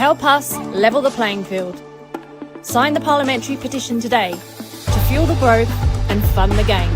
Help us level the playing field. Sign the parliamentary petition today to fuel the growth and fund the game.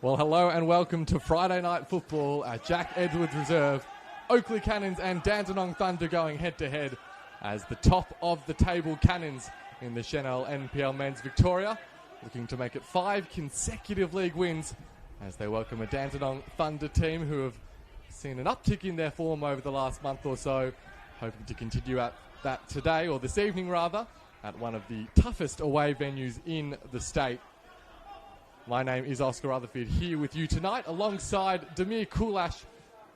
Well, hello and welcome to Friday Night Football at Jack Edwards Reserve. Oakleigh Cannons and Dandenong Thunder going head-to-head as the top-of-the-table Cannons in the Senol NPL Men's Victoria, looking to make it 5 consecutive league wins as they welcome a Dandenong Thunder team who have seen an uptick in their form over the last month or so, hoping to continue at that today, or this evening rather, at one of the toughest away venues in the state. My name is Oscar Rutherford, here with you tonight alongside Demir Kulash.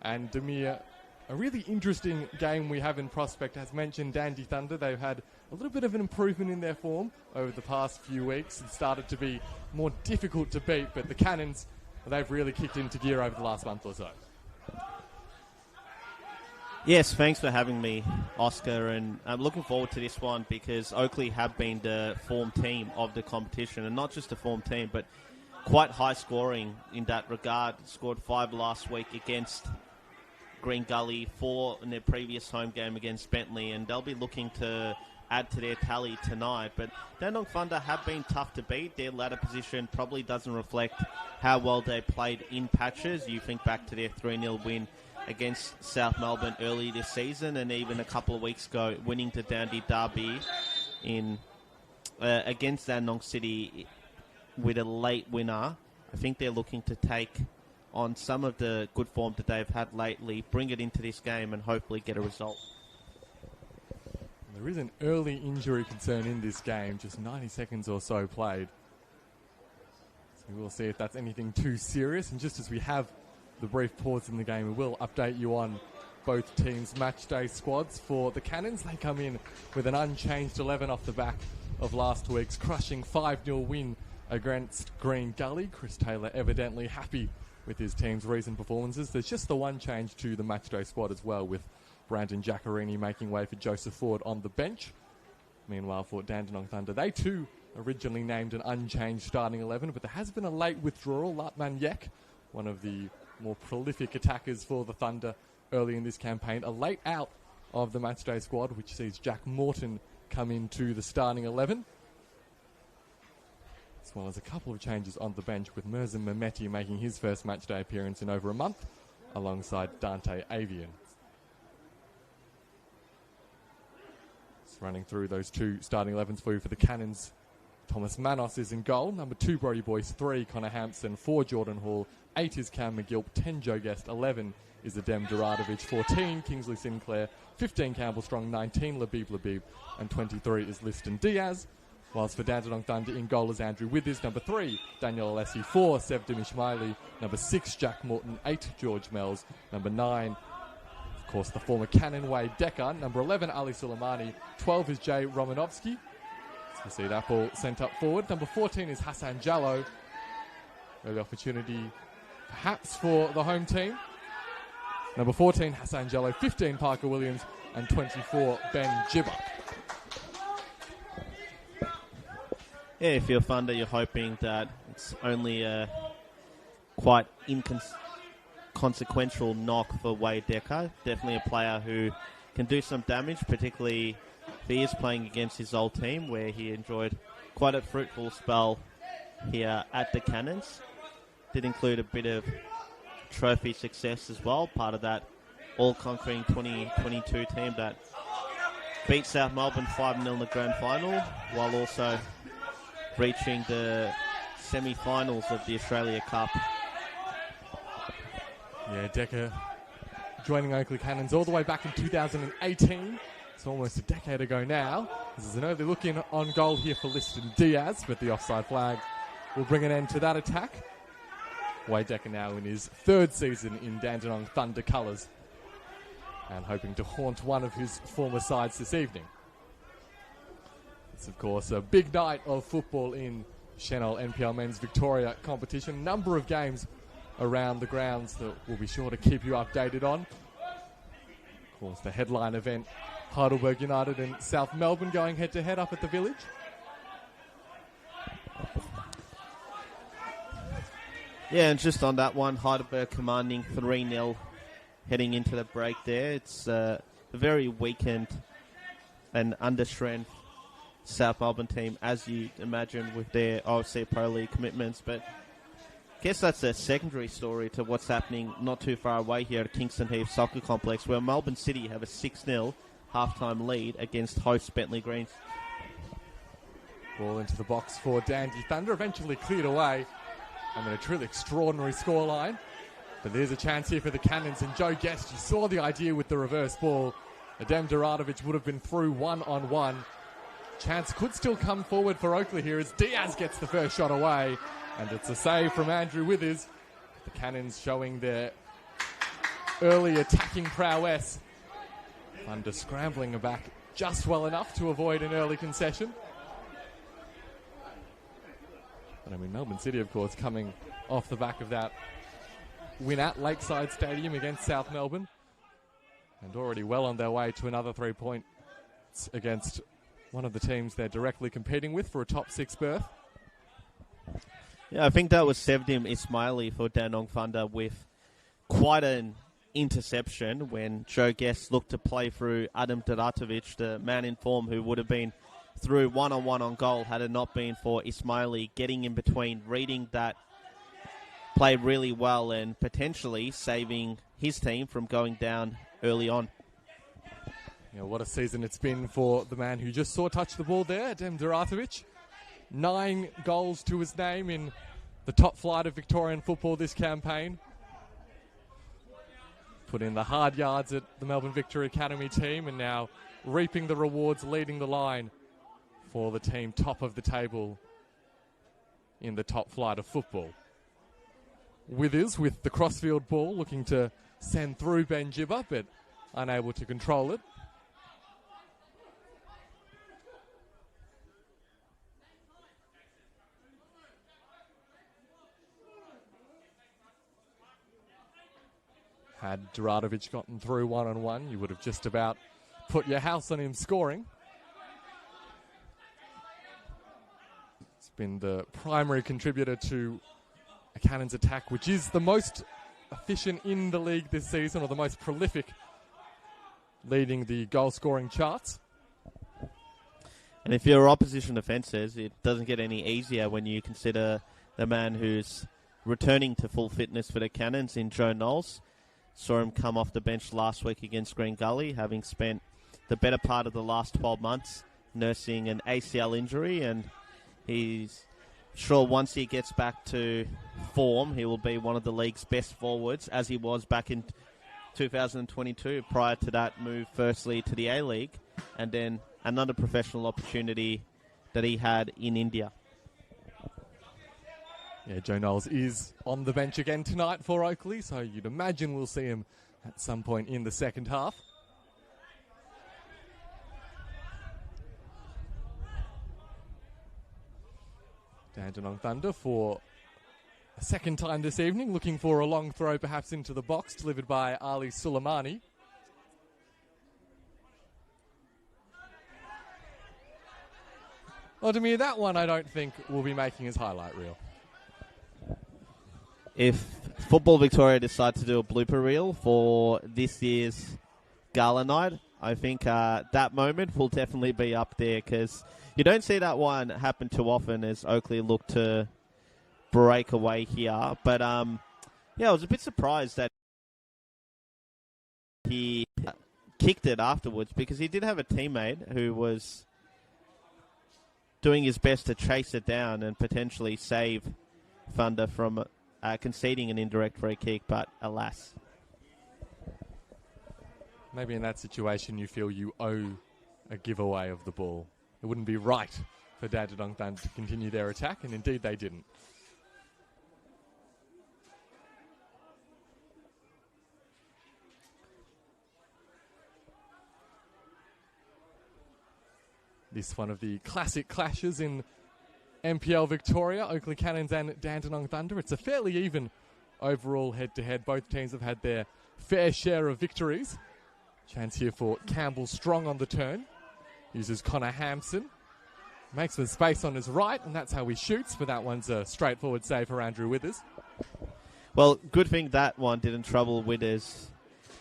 And Demir, a really interesting game we have in prospect. As mentioned, Dandy Thunder, they've had a little bit of an improvement in their form over the past few weeks. It started to be more difficult to beat, but the Cannons, they've really kicked into gear over the last month or so. Yes, thanks for having me, Oscar, and I'm looking forward to this one because Oakleigh have been the form team of the competition, and not just the form team, but quite high scoring in that regard. Scored 5 last week against Green Gully, 4 in their previous home game against Bentley, and they'll be looking to add to their tally tonight. But Dandenong Thunder have been tough to beat. Their ladder position probably doesn't reflect how well they played in patches. You think back to their 3-0 win against South Melbourne early this season, and even a couple of weeks ago winning the Dandy Derby in against Dandenong City with a late winner. I think they're looking to take on some of the good form that they've had lately, bring it into this game and hopefully get a result. There is an early injury concern in this game, just 90 seconds or so played. So we will see if that's anything too serious, and just as we have the brief pause in the game, we will update you on both teams' match day squads. For the Cannons, they come in with an unchanged 11 off the back of last week's crushing 5-0 win against Green Gully. Chris Taylor evidently happy with his team's recent performances. There's just the one change to the match day squad as well, with Brandon Giaccarini making way for Joseph Ford on the bench. Meanwhile, for Dandenong Thunder, they too originally named an unchanged starting 11, but there has been a late withdrawal. Latman Yek, one of the more prolific attackers for the Thunder early in this campaign, a late out of the matchday squad, which sees Jack Morton come into the starting 11, as well as a couple of changes on the bench, with Merzin Mehmeti making his first matchday appearance in over a month alongside Dante Avian. Just running through those two starting 11s for you. For the Cannons, Thomas Manos is in goal. Number 2, Brody Boyce. 3, Connor Hampson. 4, Jordan Hall. 8 is Cam McGill. 10, Joe Guest. 11 is Adem Duradovic. 14, Kingsley Sinclair. 15, Campbell Strong. 19, Labib. And 23 is Liston Diaz. Whilst for Dandenong Thunder, in goal is Andrew Withers. Number 3, Daniel Alessi. 4, Sevdim Ismaili. Number 6, Jack Morton. 8, George Mells. Number 9, of course, the former Cannon Wade Decker. Number 11, Ali Suleimani. 12 is Jay Romanovsky. You see that ball sent up forward. Number 14 is Hassan Jallo. Early opportunity perhaps for the home team. Number 14, Hassan Jallo. 15, Parker Williams. And 24, Ben Gibber. Yeah, if you're Thunder, you're hoping that it's only a quite inconsequential knock for Wade Decker. Definitely a player who can do some damage, particularly if he is playing against his old team, where he enjoyed quite a fruitful spell here at the Cannons. Did include a bit of trophy success as well, part of that all-conquering 2022 team that beat South Melbourne 5-0 in the grand final, while also reaching the semi-finals of the Australia Cup. Yeah, Decker joining Oakleigh Cannons all the way back in 2018. It's almost a decade ago now. This is an early look in on goal here for Liston Diaz, but the offside flag will bring an end to that attack. Wade Decker now in his 3rd season in Dandenong Thunder colours, and hoping to haunt one of his former sides this evening. It's, of course, a big night of football in Senol NPL Men's Victoria competition. Number of games around the grounds that we'll be sure to keep you updated on. Of course, the headline event, Heidelberg United and South Melbourne going head-to-head up at the Village. Yeah, and just on that one, Heidelberg commanding 3-0 heading into the break there. It's a very weakened and under-strength South Melbourne team, as you imagine, with their OFC Pro League commitments. But guess that's a secondary story to what's happening not too far away here at Kingston Heath Soccer Complex, where Melbourne City have a 6-0 halftime lead against hosts Bentley Greens. Ball into the box for Dandy Thunder, eventually cleared away. I mean, a truly extraordinary scoreline. But there's a chance here for the Cannons, and Joe Guest, you saw the idea with the reverse ball. Adem Duradovic would have been through one-on-one. Chance could still come forward for Oakleigh here as Diaz gets the first shot away. And it's a save from Andrew Withers. The Cannons showing their early attacking prowess. Thunder scrambling back just well enough to avoid an early concession. But I mean, Melbourne City, of course, coming off the back of that win at Lakeside Stadium against South Melbourne. And already well on their way to another 3 points against one of the teams they're directly competing with for a top 6 berth. Yeah, I think that was Sevdim Ismaili for Dandenong Thunder with quite an interception when Joe Guest looked to play through Adam Duradovic, the man in form who would have been through one-on-one on goal had it not been for Ismaili getting in between, reading that play really well and potentially saving his team from going down early on. You know, what a season it's been for the man who just saw touch the ball there, Adem Duradovic. 9 goals to his name in the top flight of Victorian football this campaign. Put in the hard yards at the Melbourne Victory Academy team and now reaping the rewards, leading the line for the team top of the table in the top flight of football. Withers with the crossfield ball looking to send through Ben Jibber but unable to control it. Had Duradovic gotten through one-on-one, you would have just about put your house on him scoring. It's been the primary contributor to a Cannons attack, which is the most efficient in the league this season, or the most prolific, leading the goal-scoring charts. And if you're opposition defences, it doesn't get any easier when you consider the man who's returning to full fitness for the Cannons in Joe Knowles. Saw him come off the bench last week against Green Gully, having spent the better part of the last 12 months nursing an ACL injury, and he's sure once he gets back to form, he will be one of the league's best forwards, as he was back in 2022, prior to that move firstly to the A-League, and then another professional opportunity that he had in India. Yeah, Joe Knowles is on the bench again tonight for Oakleigh, so you'd imagine we'll see him at some point in the second half. Dandenong Thunder for a second time this evening, looking for a long throw perhaps into the box, delivered by Ali Suleimani. Well, Demir, that one I don't think will be making his highlight reel. If Football Victoria decide to do a blooper reel for this year's gala night, I think that moment will definitely be up there, because you don't see that one happen too often as Oakleigh look to break away here. But, yeah, I was a bit surprised that he kicked it afterwards, because he did have a teammate who was doing his best to chase it down and potentially save Thunder from conceding an indirect free kick, but alas. Maybe in that situation you feel you owe a giveaway of the ball. It wouldn't be right for Dandenong Thunder to continue their attack, and indeed they didn't. This one of the classic clashes in NPL Victoria, Oakleigh Cannons and Dandenong Thunder. It's a fairly even overall head-to-head. Both teams have had their fair share of victories. Chance here for Campbell Strong on the turn. Uses Connor Hampson. Makes some space on his right, and that's how he shoots, but that one's a straightforward save for Andrew Withers. Well, good thing that one didn't trouble Withers,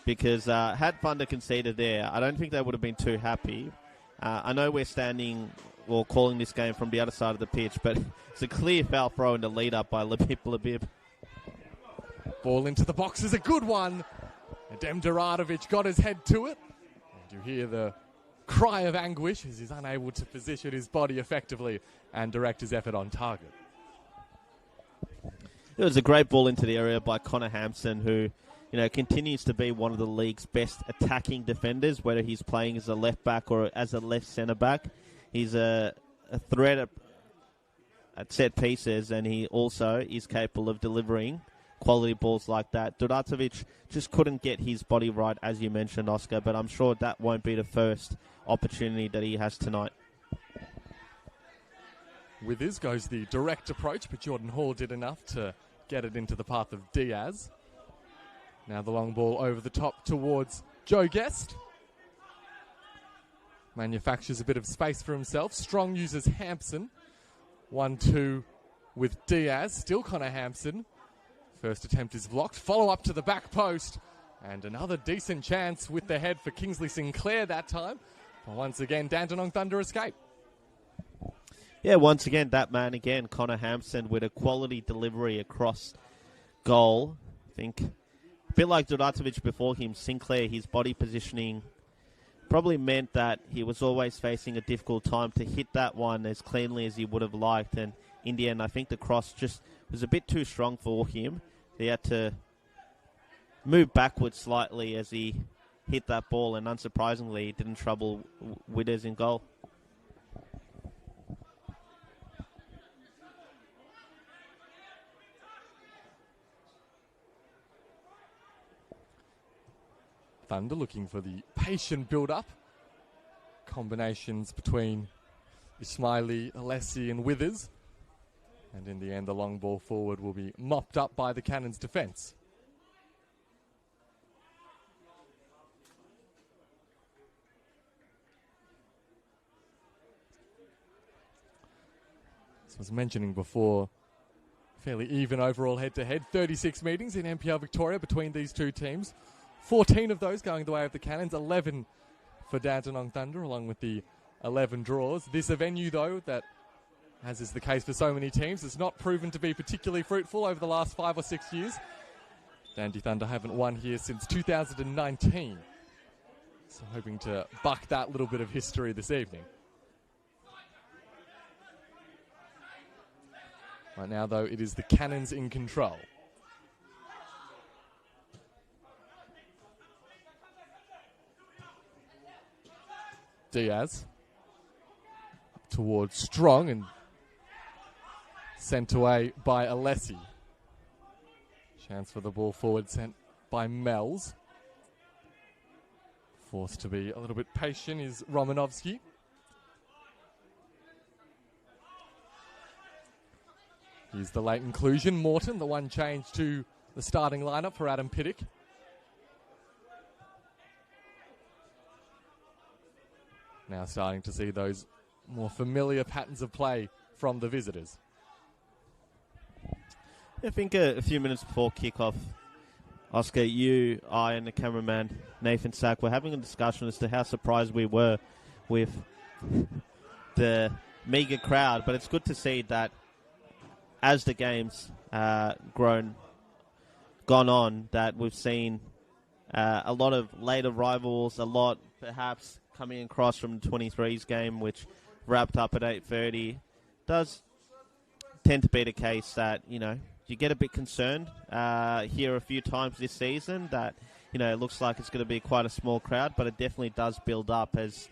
because had Thunder conceded there, I don't think they would have been too happy. I know we're standing calling this game from the other side of the pitch, but it's a clear foul throw in the lead-up by Labib Labib. Ball into the box is a good one. Adem Duradovic got his head to it. And you hear the cry of anguish as he's unable to position his body effectively and direct his effort on target. It was a great ball into the area by Connor Hampson, who, continues to be one of the league's best attacking defenders, whether he's playing as a left back or as a left centre back. He's a threat at set pieces, and he also is capable of delivering quality balls like that. Duradovic just couldn't get his body right, as you mentioned, Oscar, but I'm sure that won't be the first opportunity that he has tonight. Withers goes the direct approach, but Jordan Hall did enough to get it into the path of Diaz. Now the long ball over the top towards Joe Guest. Manufactures a bit of space for himself. Strong uses Hampson. 1-2 with Diaz. Still Connor Hampson. First attempt is blocked. Follow up to the back post. And another decent chance with the head for Kingsley Sinclair that time. But once again, Dandenong Thunder escape. Yeah, once again, that man again, Connor Hampson, with a quality delivery across goal. I think a bit like Duradovic before him, Sinclair, his body positioning probably meant that he was always facing a difficult time to hit that one as cleanly as he would have liked. And in the end, I think the cross just was a bit too strong for him. He had to move backwards slightly as he hit that ball, and unsurprisingly, it didn't trouble Withers in goal. Thunder looking for the patient build-up. Combinations between Ismaili, Alessi and Withers. And in the end, the long ball forward will be mopped up by the Cannons' defence. As I was mentioning before, fairly even overall head-to-head. 36 meetings in NPL Victoria between these two teams. 14 of those going the way of the Cannons, 11 for Dandenong Thunder, along with the 11 draws. This a venue, though, that, as is the case for so many teams, has not proven to be particularly fruitful over the last 5 or 6 years. Dandy Thunder haven't won here since 2019. So hoping to buck that little bit of history this evening. Right now, though, it is the Cannons in control. Diaz up towards Strong and sent away by Alessi. Chance for the ball forward sent by Mells. Forced to be a little bit patient is Romanovsky. Here's the late inclusion. Morton, the one change to the starting lineup for Adam Piddick. Now starting to see those more familiar patterns of play from the visitors. I think a few minutes before kickoff, Oscar, you, I, and the cameraman, Nathan Sack, were having a discussion as to how surprised we were with the meagre crowd. But it's good to see that as the game's gone on, that we've seen a lot of late arrivals, a lot perhaps coming across from the 23s game, which wrapped up at 8:30. Does tend to be the case that, you get a bit concerned here a few times this season that, it looks like it's going to be quite a small crowd, but it definitely does build up as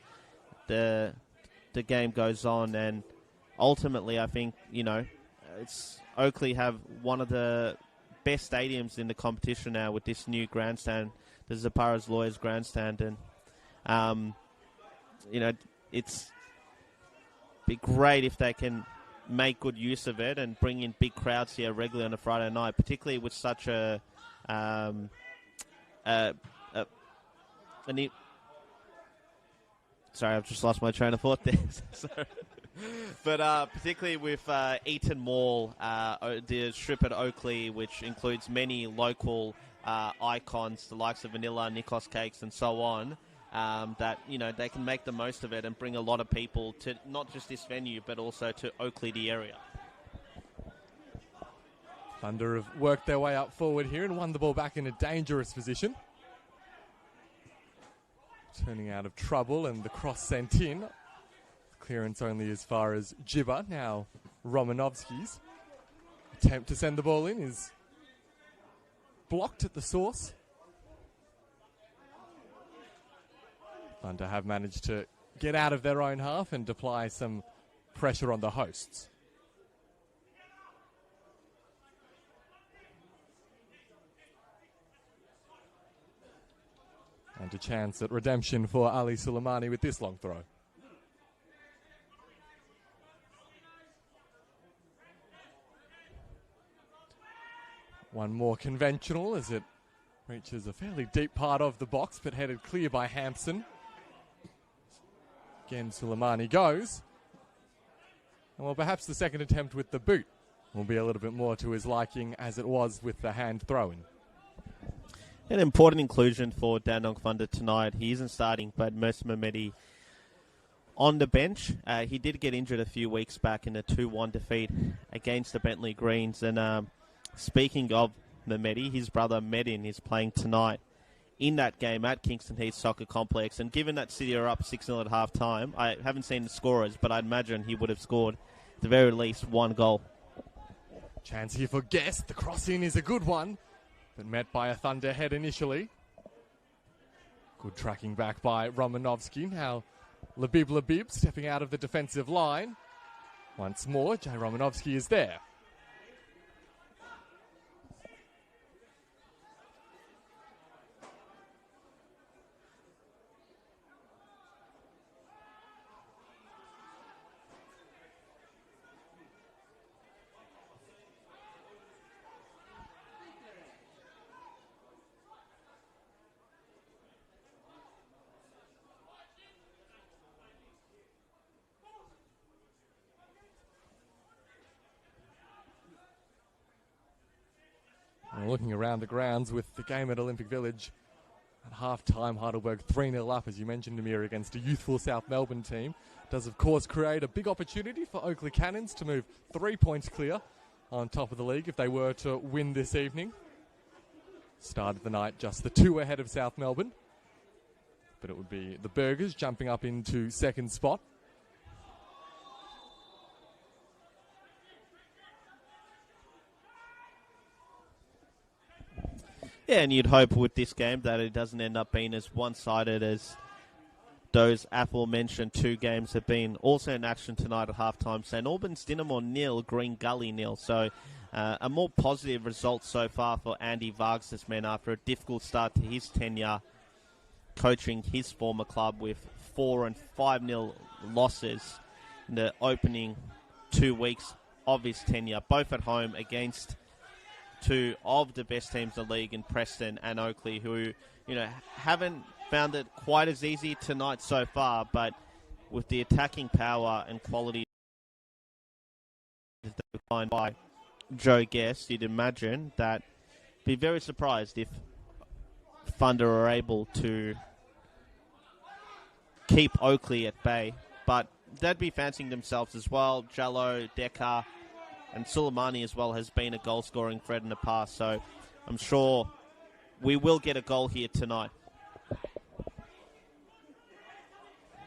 the game goes on. And ultimately, I think, it's Oakleigh have one of the best stadiums in the competition now with this new grandstand, the Zapara's Lawyers grandstand. And, it's be great if they can make good use of it and bring in big crowds here regularly on a Friday night, particularly with such sorry, I've just lost my train of thought there. Sorry. But particularly with Eaton Mall, the strip at Oakleigh, which includes many local icons, the likes of Vanilla, Nikos Cakes, and so on, that, they can make the most of it and bring a lot of people to not just this venue, but also to Oakleigh, the area. Thunder have worked their way up forward here and won the ball back in a dangerous position. Turning out of trouble and the cross sent in. Clearance only as far as Jibba. Now Romanovsky's attempt to send the ball in is blocked at the source. Thunder have managed to get out of their own half and apply some pressure on the hosts. And a chance at redemption for Ali Suleimani with this long throw. One more conventional as it reaches a fairly deep part of the box, but headed clear by Hampson. Again, Suleimani goes. And well, perhaps the second attempt with the boot will be a little bit more to his liking as it was with the hand throw-in. An important inclusion for Dandenong Thunder tonight. He isn't starting, but Mercer Mehmeti on the bench. He did get injured a few weeks back in a 2-1 defeat against the Bentley Greens. And speaking of Mehmeti, his brother Medin is playing tonight in that game at Kingston Heath Soccer Complex. And given that City are up 6-0 at half-time, I haven't seen the scorers, but I'd imagine he would have scored at the very least one goal. Chance here for Guest. The cross-in is a good one, but met by a Thunder head initially. Good tracking back by Romanovsky. Now Labib stepping out of the defensive line. Once more, Jay Romanovsky is there. And looking around the grounds with the game at Olympic Village at half-time, Heidelberg 3-0 up, as you mentioned, Amir, against a youthful South Melbourne team. Does, of course, create a big opportunity for Oakleigh Cannons to move 3 points clear on top of the league if they were to win this evening. Started the night just the 2 ahead of South Melbourne, but it would be the Burgers jumping up into second spot. Yeah, and you'd hope with this game that it doesn't end up being as one-sided as those aforementioned 2 games have been. Also in action tonight at halftime, St Albans Dynamo 0, Green Gully 0. So a more positive result so far for Andy Vargas' men after a difficult start to his tenure coaching his former club with 4 and 5-0 losses in the opening 2 weeks of his tenure, both at home against 2 of the best teams in the league in Preston and Oakleigh, who, haven't found it quite as easy tonight so far, but with the attacking power and quality defined by Joe Guest, you'd imagine that be very surprised if Thunder are able to keep Oakleigh at bay, but they'd be fancying themselves as well. Jallo, Decker, and Suleimani as well has been a goal-scoring threat in the past, so I'm sure we will get a goal here tonight.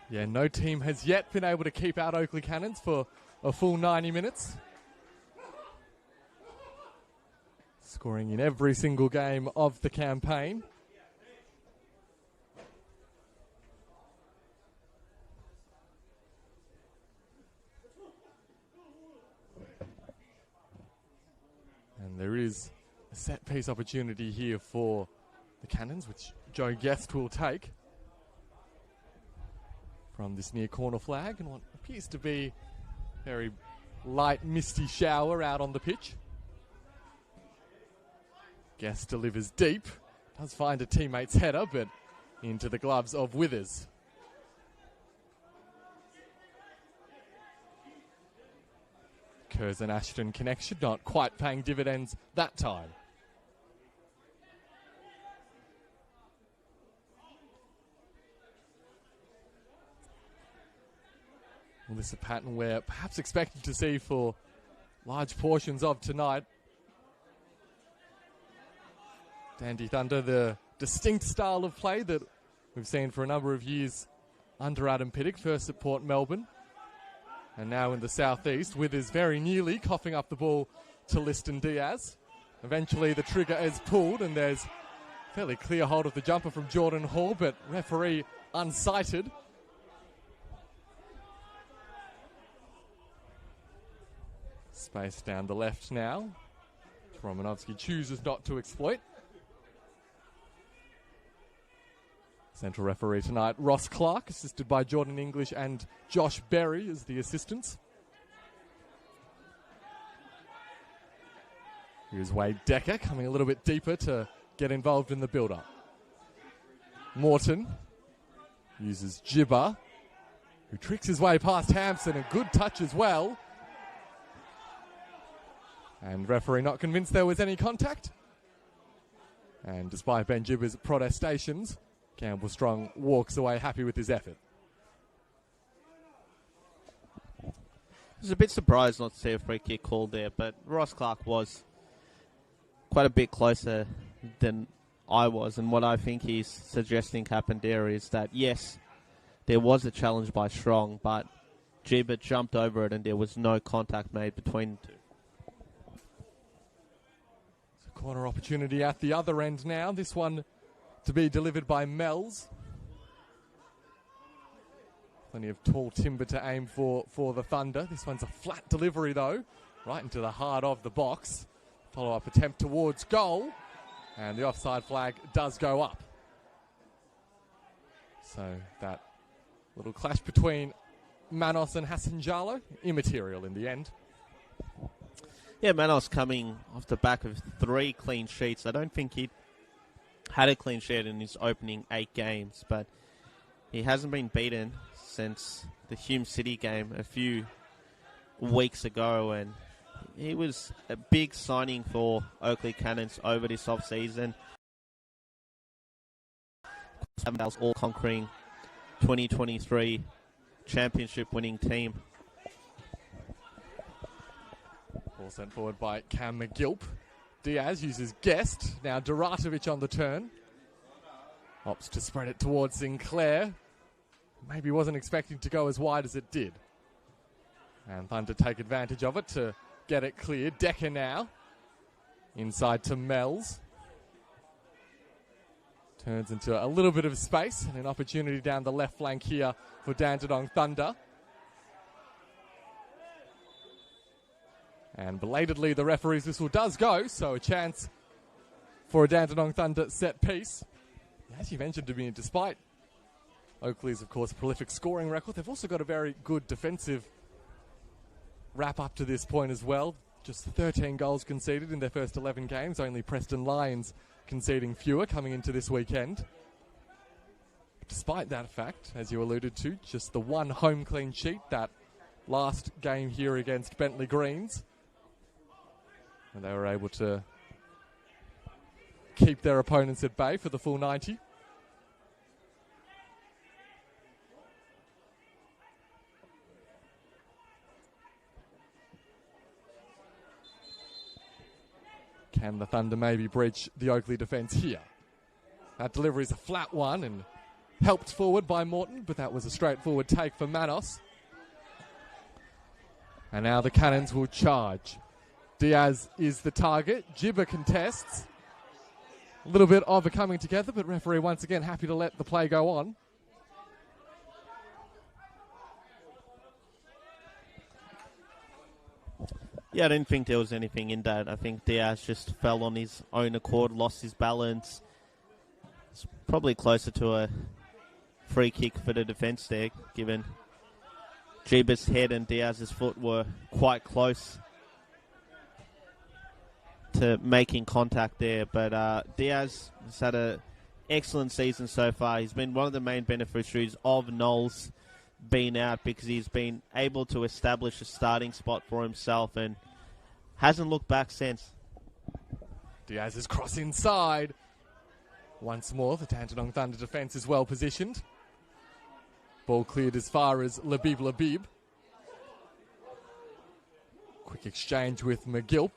Yeah, no team has yet been able to keep out Oakleigh Cannons for a full 90 minutes. Scoring in every single game of the campaign. And there is a set-piece opportunity here for the Cannons, which Joe Guest will take from this near corner flag, and what appears to be a very light, misty shower out on the pitch. Guest delivers deep, does find a teammate's header, but into the gloves of Withers. Curzon-Ashton connection not quite paying dividends that time. Well, this is a pattern we're perhaps expected to see for large portions of tonight. Dandy Thunder, the distinct style of play that we've seen for a number of years under Adam Pittock, first at Port Melbourne and now in the southeast. Withers very nearly coughing up the ball to Liston Diaz. Eventually the trigger is pulled and there's fairly clear hold of the jumper from Jordan Hall, but referee unsighted. Space down the left now. Romanovsky chooses not to exploit. Central referee tonight, Ross Clark, assisted by Jordan English and Josh Berry as the assistants. Here's Wade Decker coming a little bit deeper to get involved in the build-up. Morton uses Gibber, who tricks his way past Hampson, a good touch as well. And referee not convinced there was any contact. And despite Ben Gibber's protestations, Campbell Strong walks away happy with his effort. I was a bit surprised not to see a free kick called there, but Ross Clark was quite a bit closer than I was, and what I think he's suggesting happened there is that, yes, there was a challenge by Strong, but Gibber jumped over it and there was no contact made between the two. It's a corner opportunity at the other end now. This one to be delivered by Mells. Plenty of tall timber to aim for the Thunder. This one's a flat delivery though, right into the heart of the box. Follow-up attempt towards goal, and the offside flag does go up. So that little clash between Manos and Hassan Jalo, immaterial in the end. Yeah, Manos coming off the back of 3 clean sheets. I don't think he'd had a clean sheet in his opening 8 games, but he hasn't been beaten since the Hume City game a few weeks ago, and he was a big signing for Oakleigh Cannons over this off-season. Avondale's all-conquering 2023 championship-winning team. Ball sent forward by Cam McGilp. Diaz uses Guest. Now Duratovic on the turn. Opts to spread it towards Sinclair. Maybe wasn't expecting to go as wide as it did. And Thunder take advantage of it to get it clear. Decker now. Inside to Mells. Turns into a little bit of space and an opportunity down the left flank here for Dandenong Thunder. And belatedly, the referee's whistle does go, so a chance for a Dandenong Thunder set piece. As you mentioned to me, despite Oakleigh's, of course, prolific scoring record, they've also got a very good defensive wrap up to this point as well. Just 13 goals conceded in their first 11 games, only Preston Lions conceding fewer coming into this weekend. But despite that fact, as you alluded to, just the one home clean sheet, that last game here against Bentley Greens. And they were able to keep their opponents at bay for the full 90. Can the Thunder maybe breach the Oakleigh defence here? That delivery is a flat one and helped forward by Morton, but that was a straightforward take for Manos. And now the Cannons will charge. Diaz is the target. Gibber contests. A little bit of a coming together, but referee once again happy to let the play go on. Yeah, I didn't think there was anything in that. I think Diaz just fell on his own accord, lost his balance. It's probably closer to a free kick for the defence there, given Gibber's head and Diaz's foot were quite close to making contact there. But Diaz has had an excellent season so far. He's been one of the main beneficiaries of Knowles being out, because he's been able to establish a starting spot for himself and hasn't looked back since. Diaz's cross inside. Once more, the Dandenong Thunder defence is well positioned. Ball cleared as far as Labib. Quick exchange with McGilp.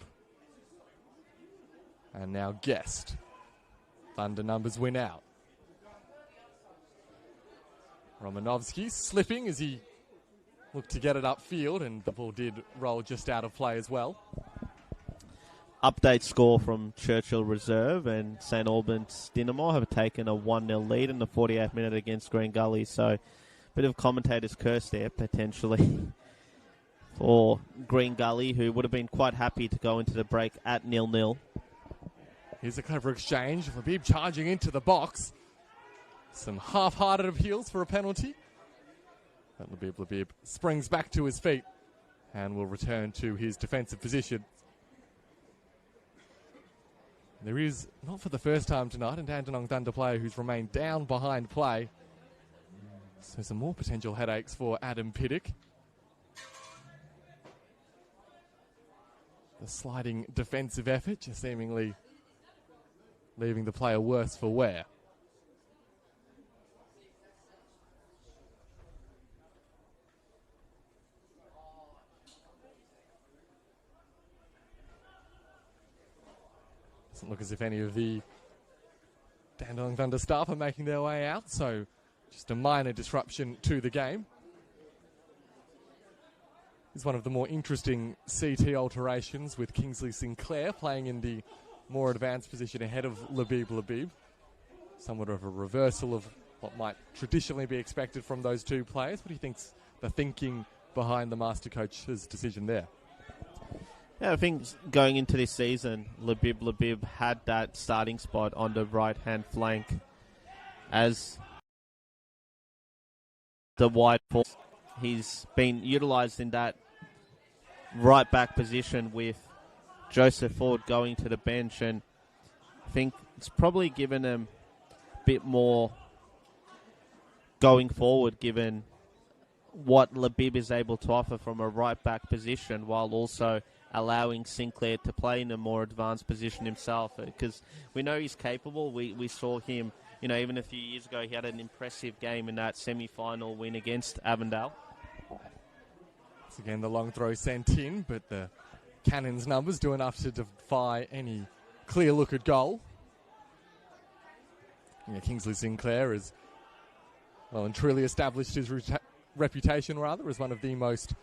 And now Guest. Thunder numbers win out. Romanovsky slipping as he looked to get it upfield, and the ball did roll just out of play as well. Update score from Churchill Reserve, and St Albans Dynamo have taken a 1-0 lead in the 48th minute against Green Gully. So a bit of commentator's curse there, potentially, for Green Gully, who would have been quite happy to go into the break at 0-0. Here's a clever exchange. Labib charging into the box. Some half-hearted appeals for a penalty. But Labib springs back to his feet and will return to his defensive position. There is, not for the first time tonight, a Dandenong Thunder player who's remained down behind play. So some more potential headaches for Adam Piddick. The sliding defensive effort just seemingly leaving the player worse for wear. Doesn't look as if any of the Dandenong Thunder staff are making their way out, so just a minor disruption to the game. It's one of the more interesting CT alterations, with Kingsley Sinclair playing in the more advanced position ahead of Labib. Somewhat of a reversal of what might traditionally be expected from those two players. What do you think's the thinking behind the master coach's decision there? Yeah, I think going into this season, Labib had that starting spot on the right-hand flank as the wide force. He's been utilised in that right-back position with Joseph Ford going to the bench, and I think it's probably given him a bit more going forward, given what Labib is able to offer from a right-back position, while also allowing Sinclair to play in a more advanced position himself, because we know he's capable. We saw him, even a few years ago, he had an impressive game in that semi-final win against Avondale. Once again, the long throw sent in, but the Cannons numbers do enough to defy any clear look at goal. Kingsley Sinclair has well and truly established his reputation as one of the most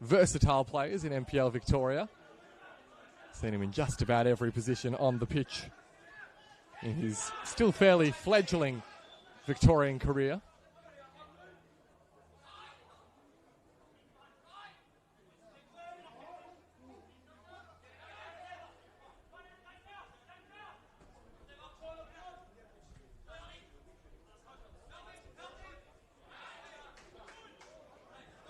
versatile players in NPL Victoria. Seen him in just about every position on the pitch in his still fairly fledgling Victorian career.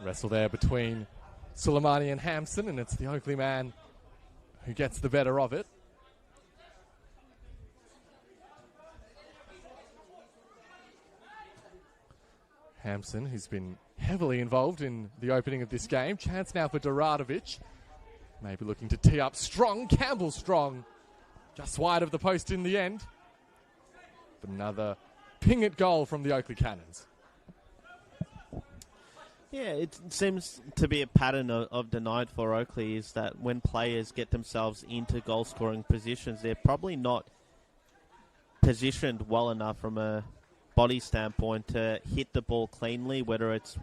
Wrestle there between Suleimani and Hampson, and it's the Oakleigh man who gets the better of it. Hampson, who's been heavily involved in the opening of this game. Chance now for Doradovic. Maybe looking to tee up strong. Campbell strong. Just wide of the post in the end. But another ping-it goal from the Oakleigh Cannons. Yeah, it seems to be a pattern of the night for Oakleigh, is that when players get themselves into goal-scoring positions, they're probably not positioned well enough from a body standpoint to hit the ball cleanly, whether it's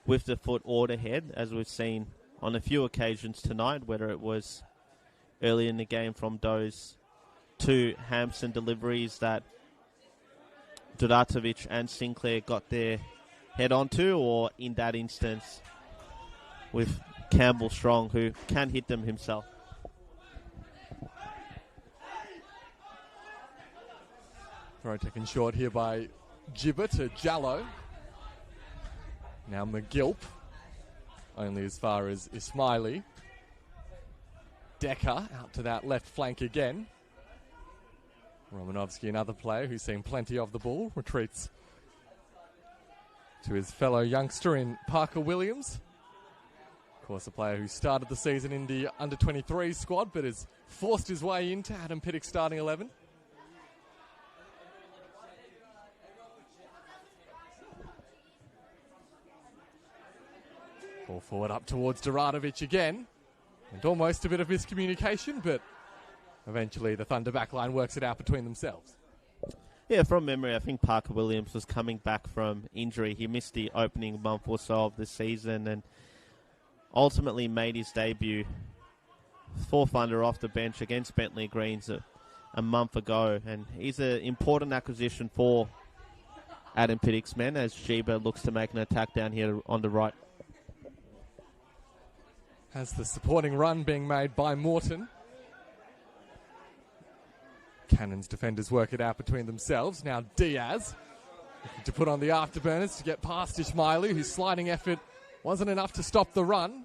with the foot or the head, as we've seen on a few occasions tonight, whether it was early in the game from those two Hampson deliveries that Doradovic and Sinclair got their head onto, or in that instance with Campbell Strong, who can hit them himself. Throw taken short here by Gibber to Jallo. Now McGilp, only as far as Ismaili. Decker out to that left flank again. Romanovsky, another player who's seen plenty of the ball, retreats to his fellow youngster in Parker Williams. Of course, a player who started the season in the under-23 squad, but has forced his way into Adam Piddick's starting 11. Ball forward up towards Doradovic again. And almost a bit of miscommunication, but eventually the Thunder backline works it out between themselves. Yeah, from memory, I think Parker Williams was coming back from injury. He missed the opening month or so of the season and ultimately made his debut for Thunder off the bench against Bentley Greens a month ago. And he's an important acquisition for Adam Piddick's men as Sheba looks to make an attack down here on the right. Has the supporting run being made by Morton. Cannon's defenders work it out between themselves. Now Diaz looking to put on the afterburners to get past Ismaili, whose sliding effort wasn't enough to stop the run.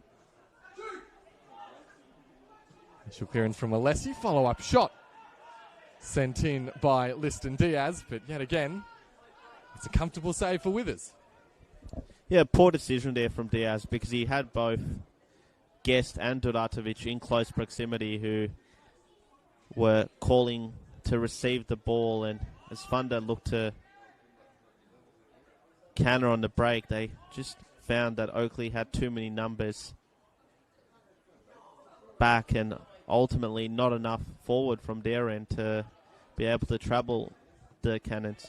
Initial clearance from Alessi, follow-up shot sent in by Liston Diaz, but yet again, it's a comfortable save for Withers. Yeah, poor decision there from Diaz because he had both Guest and Duratovic in close proximity who were calling to receive the ball, and as Thunder looked to counter on the break, they just found that Oakleigh had too many numbers back and ultimately not enough forward from their end to be able to trouble the Cannons.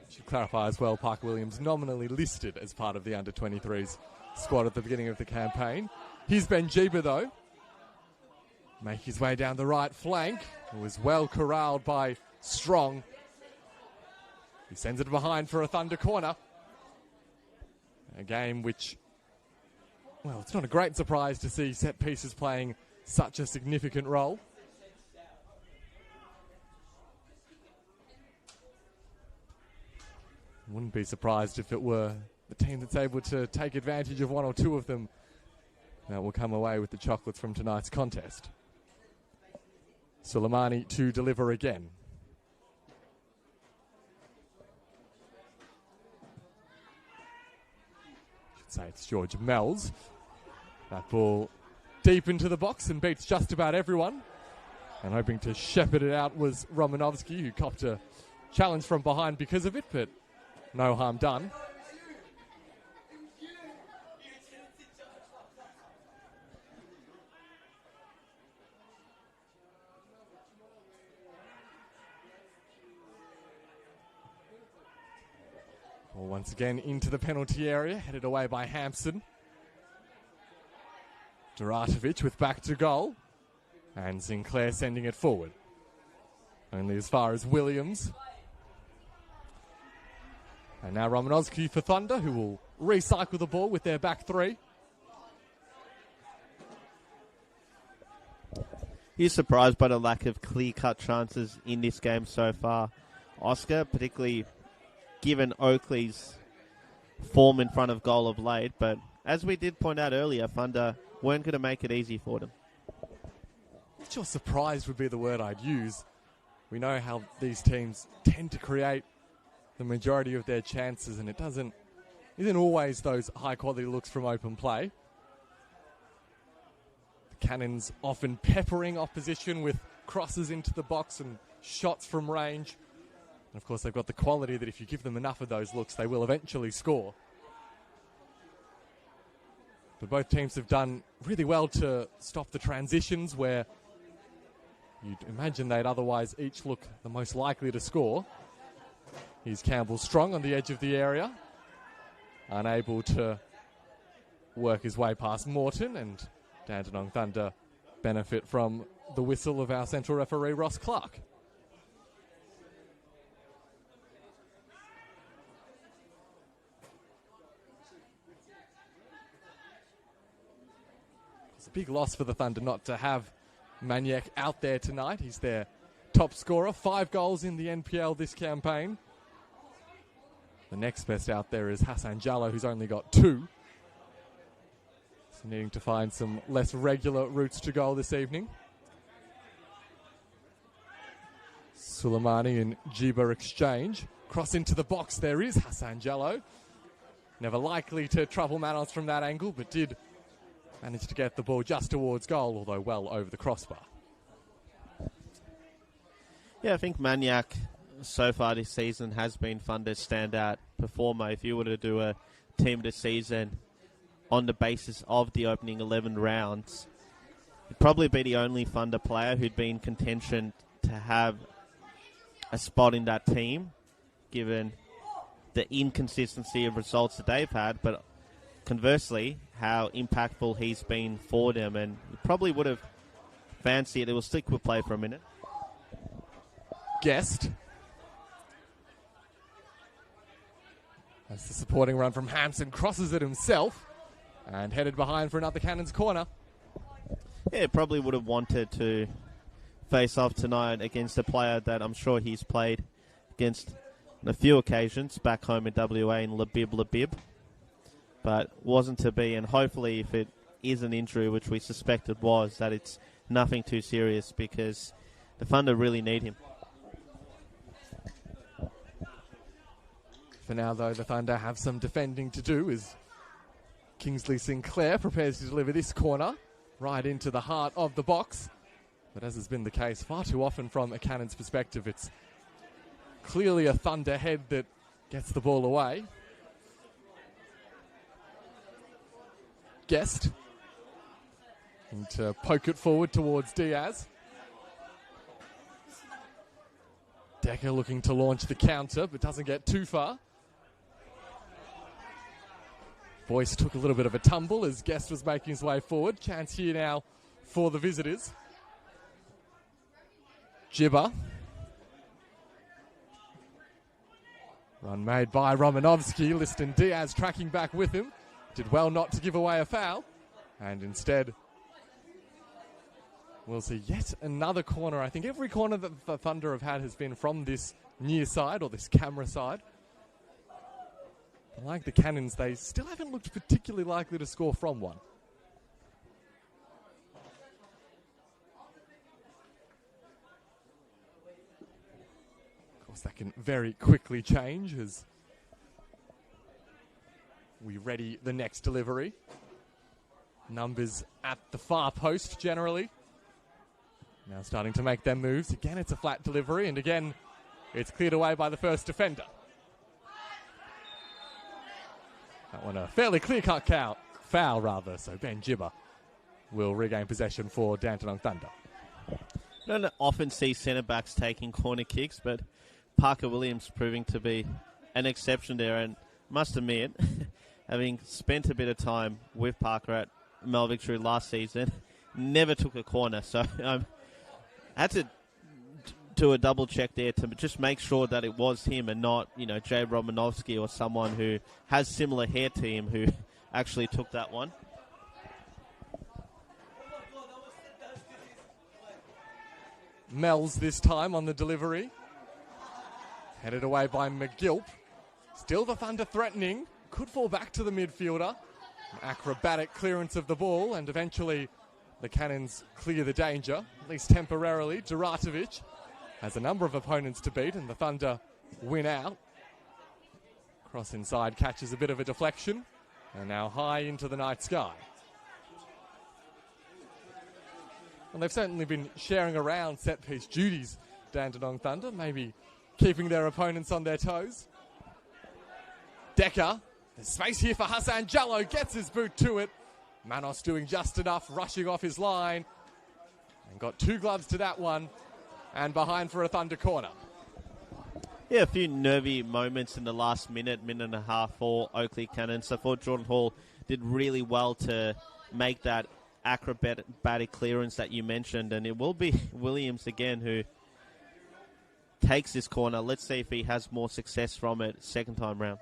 Should clarify as well, Parker Williams nominally listed as part of the under-23s squad at the beginning of the campaign. Here's Benjiba though. Make his way down the right flank. It was well corralled by Strong. He sends it behind for a Thunder corner. A game which, well, it's not a great surprise to see set pieces playing such a significant role. Wouldn't be surprised if it were the team that's able to take advantage of one or two of them that will come away with the chocolates from tonight's contest. Suleimani to deliver again. Should say it's George Mells. That ball deep into the box and beats just about everyone. And hoping to shepherd it out was Romanovsky, who copped a challenge from behind because of it, but no harm done. Well, once again into the penalty area, headed away by Hampson. Duratovic with back to goal. And Sinclair sending it forward. Only as far as Williams. And now Romanovsky for Thunder, who will recycle the ball with their back three. He's surprised by the lack of clear-cut chances in this game so far, Oscar, particularly given Oakleigh's form in front of goal of late. But as we did point out earlier, Thunder weren't going to make it easy for them. Not sure surprised would be the word I'd use. We know how these teams tend to create the majority of their chances, and it isn't always those high-quality looks from open play. The Cannons often peppering opposition with crosses into the box and shots from range. And of course, they've got the quality that if you give them enough of those looks, they will eventually score. But both teams have done really well to stop the transitions where you'd imagine they'd otherwise each look the most likely to score. Here's Campbell Strong on the edge of the area. Unable to work his way past Morton, and Dandenong Thunder benefit from the whistle of our central referee, Ross Clark. It's a big loss for the Thunder not to have Maniac out there tonight. He's their top scorer, 5 goals in the NPL this campaign. The next best out there is Hassan Jallo, who's only got 2. So needing to find some less regular routes to goal this evening. Suleimani and Jiba exchange. Cross into the box, there is Hassan Jallo. Never likely to trouble Manos from that angle, but did manage to get the ball just towards goal, although well over the crossbar. Yeah, I think Maniac so far this season has been Thunder's standout performer. If you were to do a team this season on the basis of the opening 11 rounds, he'd probably be the only Thunder player who'd be in contention to have a spot in that team, given the inconsistency of results that they've had, but conversely, how impactful he's been for them, and probably would have fancied it. We'll stick with play for a minute. Guest. As the supporting run from Hampson crosses it himself and headed behind for another Cannons corner. Yeah, probably would have wanted to face off tonight against a player that I'm sure he's played against on a few occasions back home in WA in Labib, but wasn't to be. And hopefully, if it is an injury, which we suspected was, that it's nothing too serious, because the Thunder really need him. For now, though, the Thunder have some defending to do as Kingsley Sinclair prepares to deliver this corner right into the heart of the box. But as has been the case far too often from a Cannons perspective, it's clearly a Thunder head that gets the ball away. Guest. And to poke it forward towards Diaz. Decker looking to launch the counter, but doesn't get too far. Boyce took a little bit of a tumble as Guest was making his way forward. Chance here now for the visitors. Gibber. Run made by Romanovsky. Liston Diaz tracking back with him. Did well not to give away a foul. And instead, we'll see yet another corner. I think every corner that the Thunder have had has been from this near side or this camera side. Like the Cannons, they still haven't looked particularly likely to score from one. Of course, that can very quickly change as we ready the next delivery. Numbers at the far post generally. Now starting to make their moves. Again, it's a flat delivery, and again, it's cleared away by the first defender. That one a fairly clear-cut foul, so Ben Gibber will regain possession for Dandenong Thunder. I don't often see centre-backs taking corner kicks, but Parker Williams proving to be an exception there, and must admit, having spent a bit of time with Parker at Mel Victory last season, never took a corner, so I had to do a double check there to just make sure that it was him and not, Jay Romanovsky or someone who has similar hair to him who actually took that one. Mel's this time on the delivery. Headed away by McGilp. Still the Thunder threatening. Could fall back to the midfielder. An acrobatic clearance of the ball, and eventually the Cannons clear the danger, at least temporarily. Duratovic has a number of opponents to beat, and the Thunder win out. Cross inside catches a bit of a deflection, and now high into the night sky. Well, they've certainly been sharing around set-piece duties, Dandenong Thunder, maybe keeping their opponents on their toes. Decker, there's space here for Hassan Jallo, gets his boot to it. Manos doing just enough, rushing off his line, and got two gloves to that one. And behind for a Thunder corner. Yeah, a few nervy moments in the last minute and a half for Oakleigh Cannons. I thought Jordan Hall did really well to make that acrobatic clearance that you mentioned. And it will be Williams again who takes this corner. Let's see if he has more success from it second time round.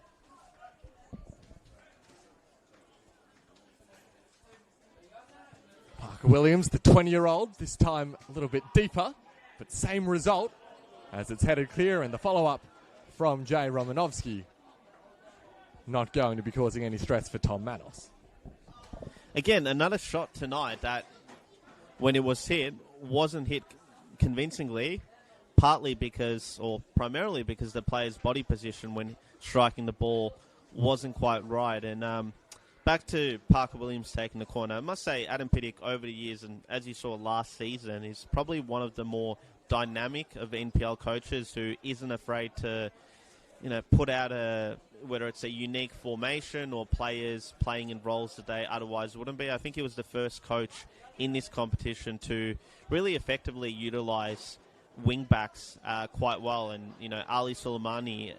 Parker Williams, the 20-year-old, this time a little bit deeper. But same result as it's headed clear, and the follow-up from Jay Romanovsky not going to be causing any stress for Tom Manos. Again, another shot tonight that when it was hit, wasn't hit convincingly, partly because, or primarily because the player's body position when striking the ball wasn't quite right. And back to Parker Williams taking the corner. I must say, Adam Piddick over the years, and as you saw last season, is probably one of the more dynamic of NPL coaches who isn't afraid to, put out whether it's a unique formation or players playing in roles that they otherwise wouldn't be. I think he was the first coach in this competition to really effectively utilize wing backs quite well, and Ali Soleimani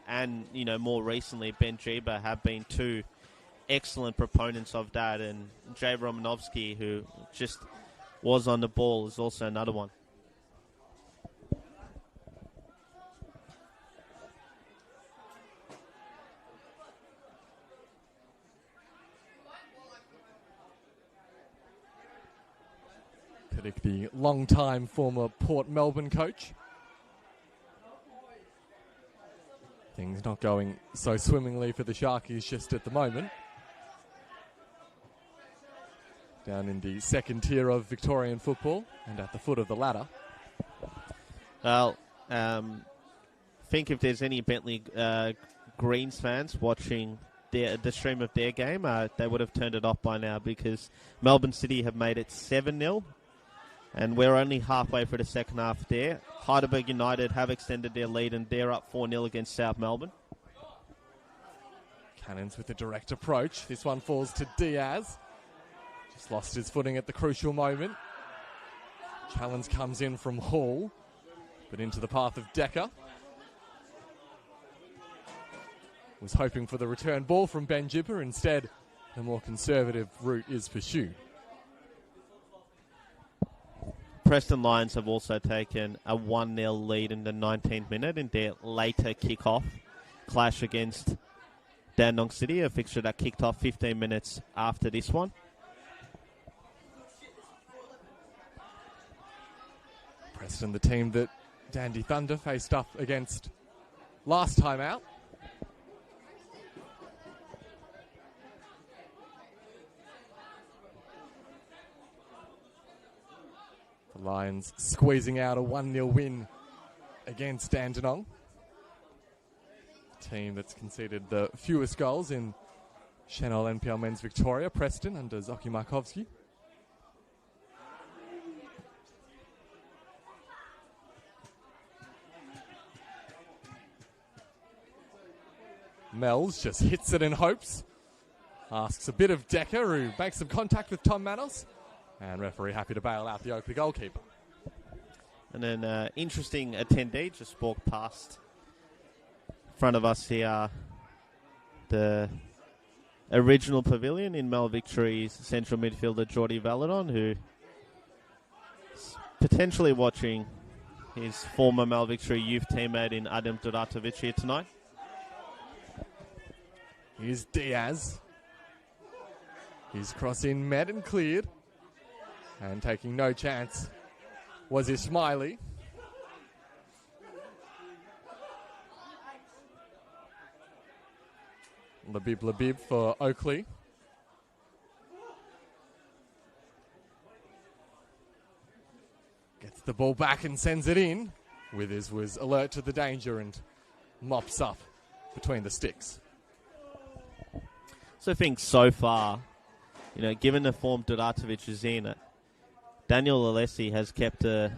and more recently Ben Jeeba have been two excellent proponents of that, and Jay Romanovsky, who just was on the ball, is also another one. Piddick, the long-time former Port Melbourne coach. Things not going so swimmingly for the Sharkies just at the moment. Down in the second tier of Victorian football and at the foot of the ladder. Well, think if there's any Bentley Greens fans watching the stream of their game, they would have turned it off by now, because Melbourne City have made it 7-0. And we're only halfway through the second half there. Heidelberg United have extended their lead, and they're up 4-0 against South Melbourne. Cannons with the direct approach. This one falls to Diaz. Just lost his footing at the crucial moment. Challenge comes in from Hall, but into the path of Decker. Was hoping for the return ball from Ben Jipper. Instead, the more conservative route is pursued. Preston Lions have also taken a 1-0 lead in the 19th minute in their later kick-off clash against Dandenong City, a fixture that kicked off 15 minutes after this one. Preston, the team that Dandy Thunder faced up against last time out. The Lions squeezing out a 1-0 win against Dandenong. Team that's conceded the fewest goals in Senol NPLM Men's Victoria, Preston, under Zoki Markovsky. Mells just hits it in hopes. Asks a bit of Decker, who makes some contact with Tom Manos. And referee happy to bail out the Oakleigh goalkeeper. And then interesting attendee just walked past in front of us here. The original pavilion in Mel Victory's central midfielder Jordi Valadon, who is potentially watching his former Mel Victory youth teammate in Adam Duratovic here tonight. Here's Diaz. His cross in met and cleared. And taking no chance was Ismaili. Labib for Oakleigh. Gets the ball back and sends it in. Withers was alert to the danger and mops up between the sticks. So I think so far, given the form Duratovic is in, Daniel Alessi has kept a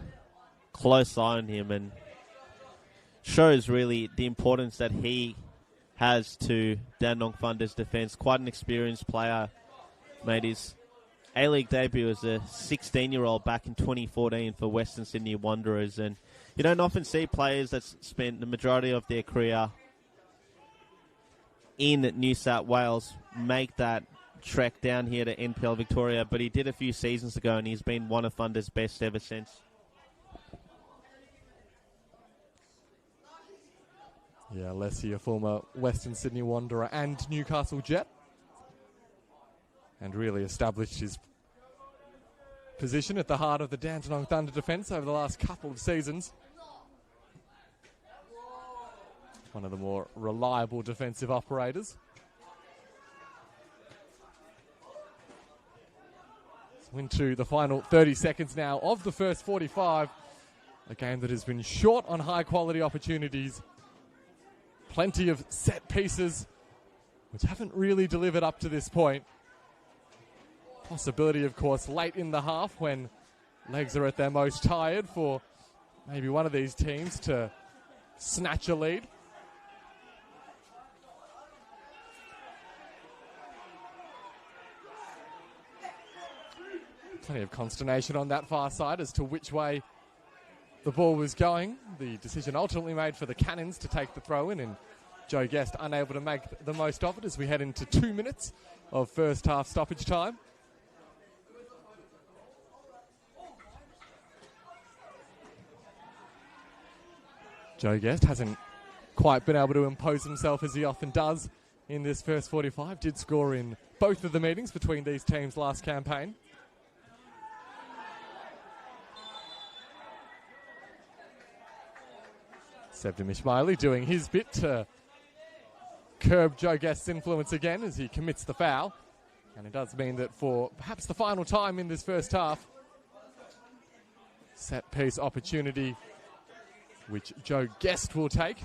close eye on him and shows really the importance that he has to Dandenong Thunder's defence. Quite an experienced player. Made his A-League debut as a 16-year-old back in 2014 for Western Sydney Wanderers. And you don't often see players that spent the majority of their career in New South Wales make that trek down here to NPL Victoria, but he did a few seasons ago, and he's been one of Thunder's best ever since. Yeah, Lessie, a former Western Sydney Wanderer and Newcastle Jet, and really established his position at the heart of the Dandenong Thunder defence over the last couple of seasons. One of the more reliable defensive operators. Into the final 30 seconds now of the first 45. A game that has been short on high-quality opportunities. Plenty of set pieces, which haven't really delivered up to this point. Possibility, of course, late in the half when legs are at their most tired for maybe one of these teams to snatch a lead. Plenty of consternation on that far side as to which way the ball was going. The decision ultimately made for the Cannons to take the throw in, and Joe Guest unable to make the most of it as we head into 2 minutes of first half stoppage time. Joe Guest hasn't quite been able to impose himself as he often does in this first 45. Did score in both of the meetings between these teams last campaign. Sevdim Ismaili doing his bit to curb Joe Guest's influence again as he commits the foul. And it does mean that for perhaps the final time in this first half, set piece opportunity which Joe Guest will take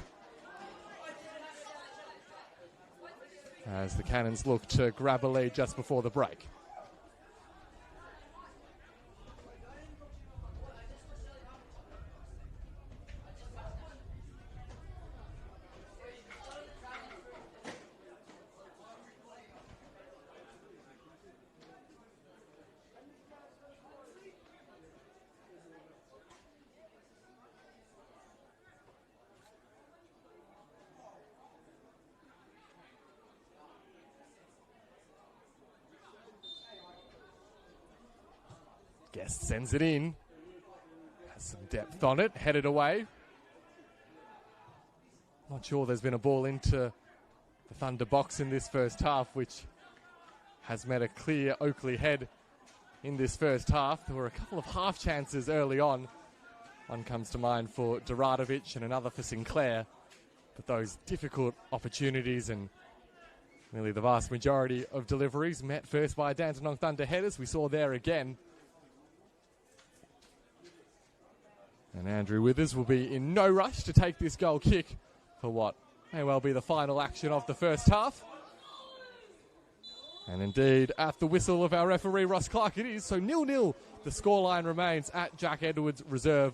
as the Cannons look to grab a lead just before the break. Guest sends it in. Has some depth on it. Headed away. Not sure there's been a ball into the Thunder box in this first half, which has met a clear Oakleigh head in this first half. There were a couple of half chances early on. One comes to mind for Doradovic and another for Sinclair. But those difficult opportunities and really the vast majority of deliveries met first by Dandenong Thunder headers. We saw there again. And Andrew Withers will be in no rush to take this goal kick for what may well be the final action of the first half. And indeed, at the whistle of our referee, Ross Clark, it is. So 0-0, the scoreline remains at Jack Edwards Reserve.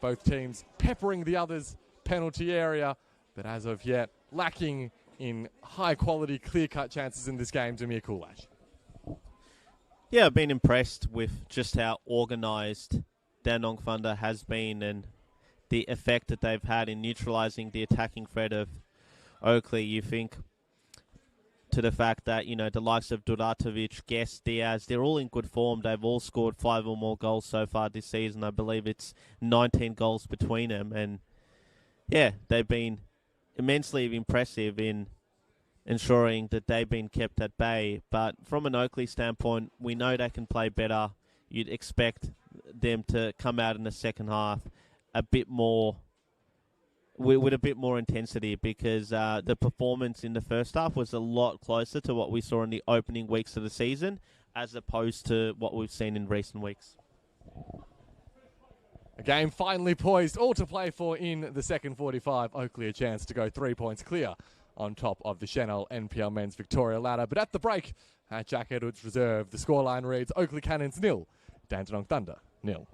Both teams peppering the other's penalty area, but as of yet, lacking in high-quality, clear-cut chances in this game. Demir Kulash. Yeah, I've been impressed with just how organised Dandenong Thunder has been and the effect that they've had in neutralising the attacking threat of Oakleigh. You think to the fact that, you know, the likes of Duratovic, Guest, Diaz, they're all in good form. They've all scored 5 or more goals so far this season. I believe it's 19 goals between them. And, yeah, they've been immensely impressive in ensuring that they've been kept at bay. But from an Oakleigh standpoint, we know they can play better. You'd expect them to come out in the second half a bit more with a bit more intensity, because the performance in the first half was a lot closer to what we saw in the opening weeks of the season as opposed to what we've seen in recent weeks. A game finally poised, all to play for in the second 45. Oakleigh a chance to go 3 points clear on top of the Senol NPL men's Victoria ladder. But at the break, at Jack Edwards Reserve, the scoreline reads Oakleigh Cannons 0, Dandenong Thunder 0.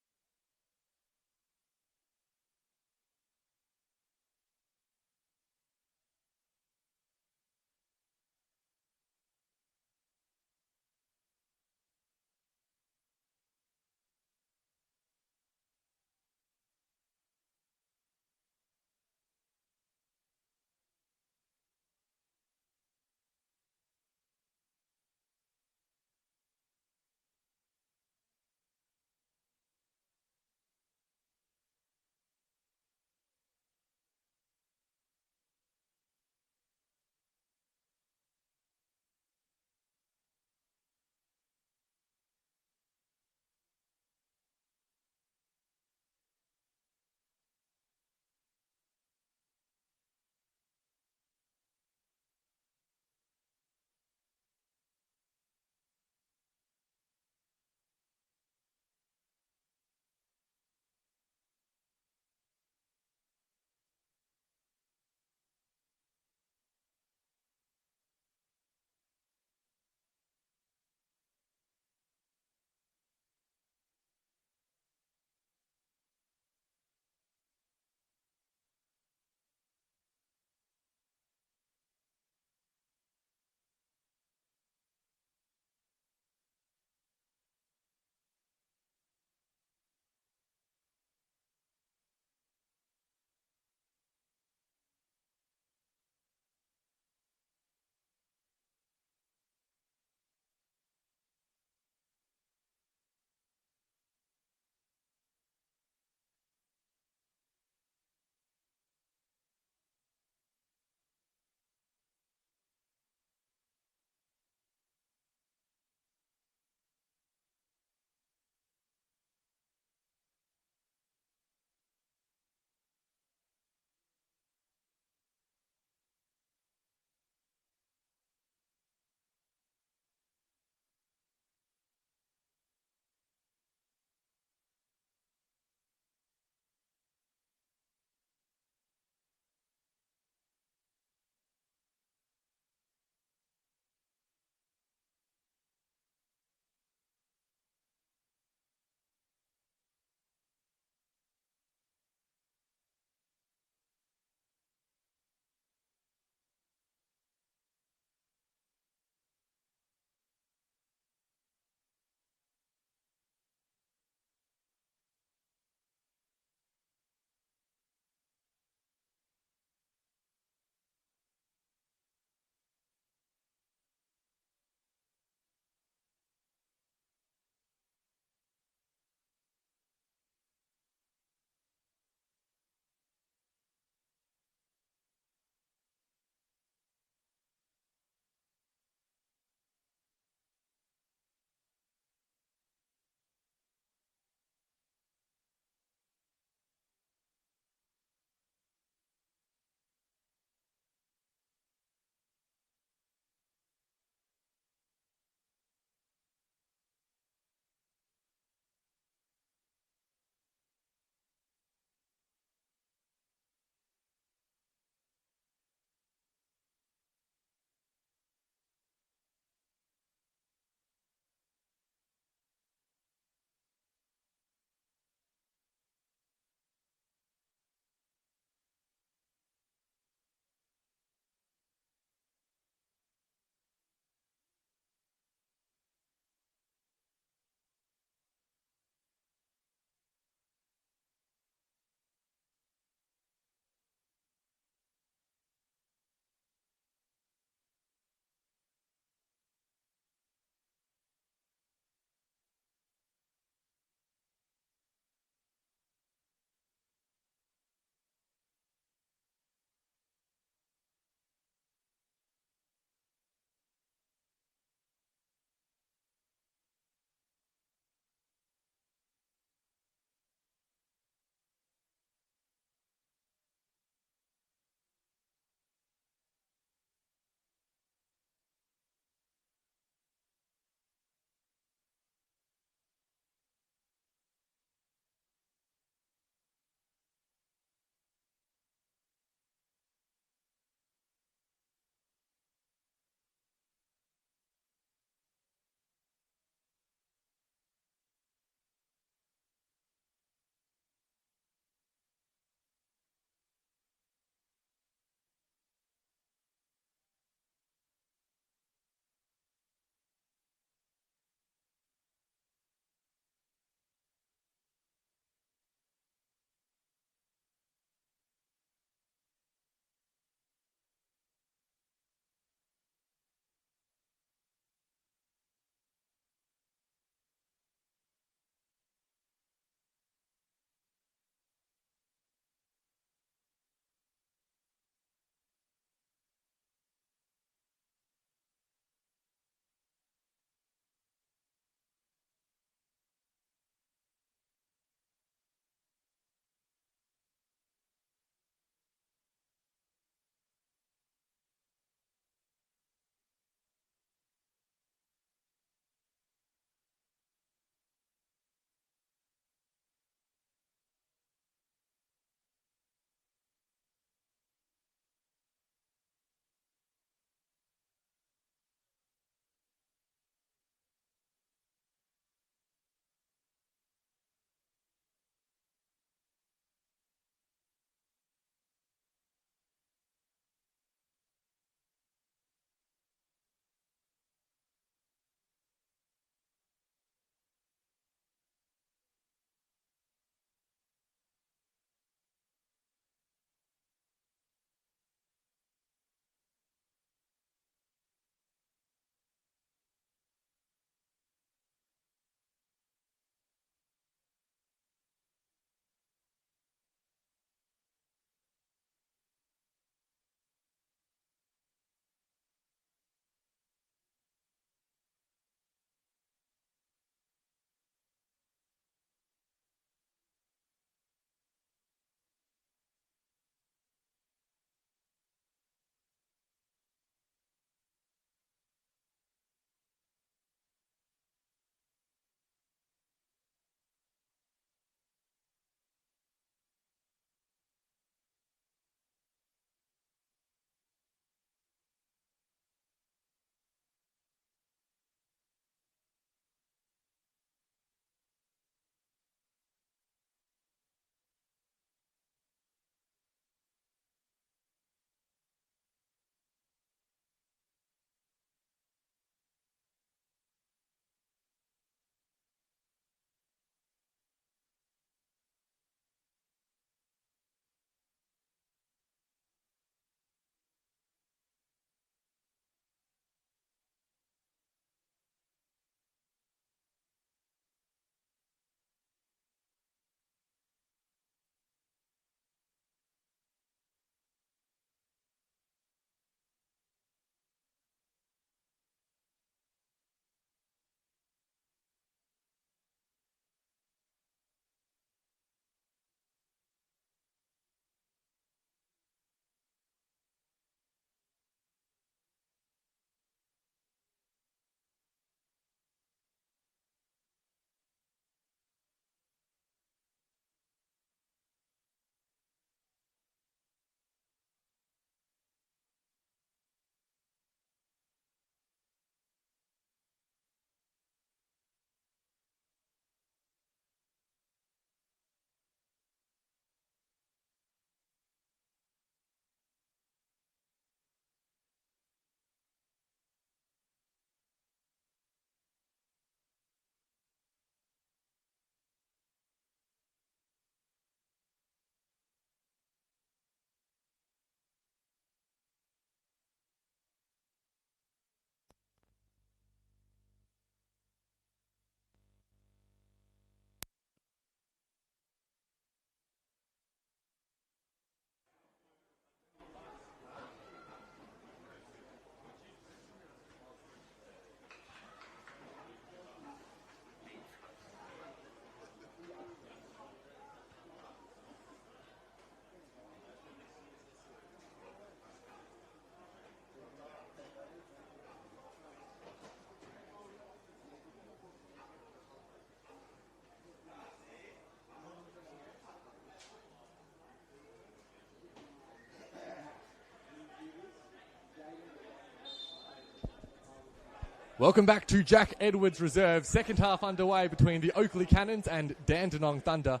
Welcome back to Jack Edwards Reserve. Second half underway between the Oakleigh Cannons and Dandenong Thunder.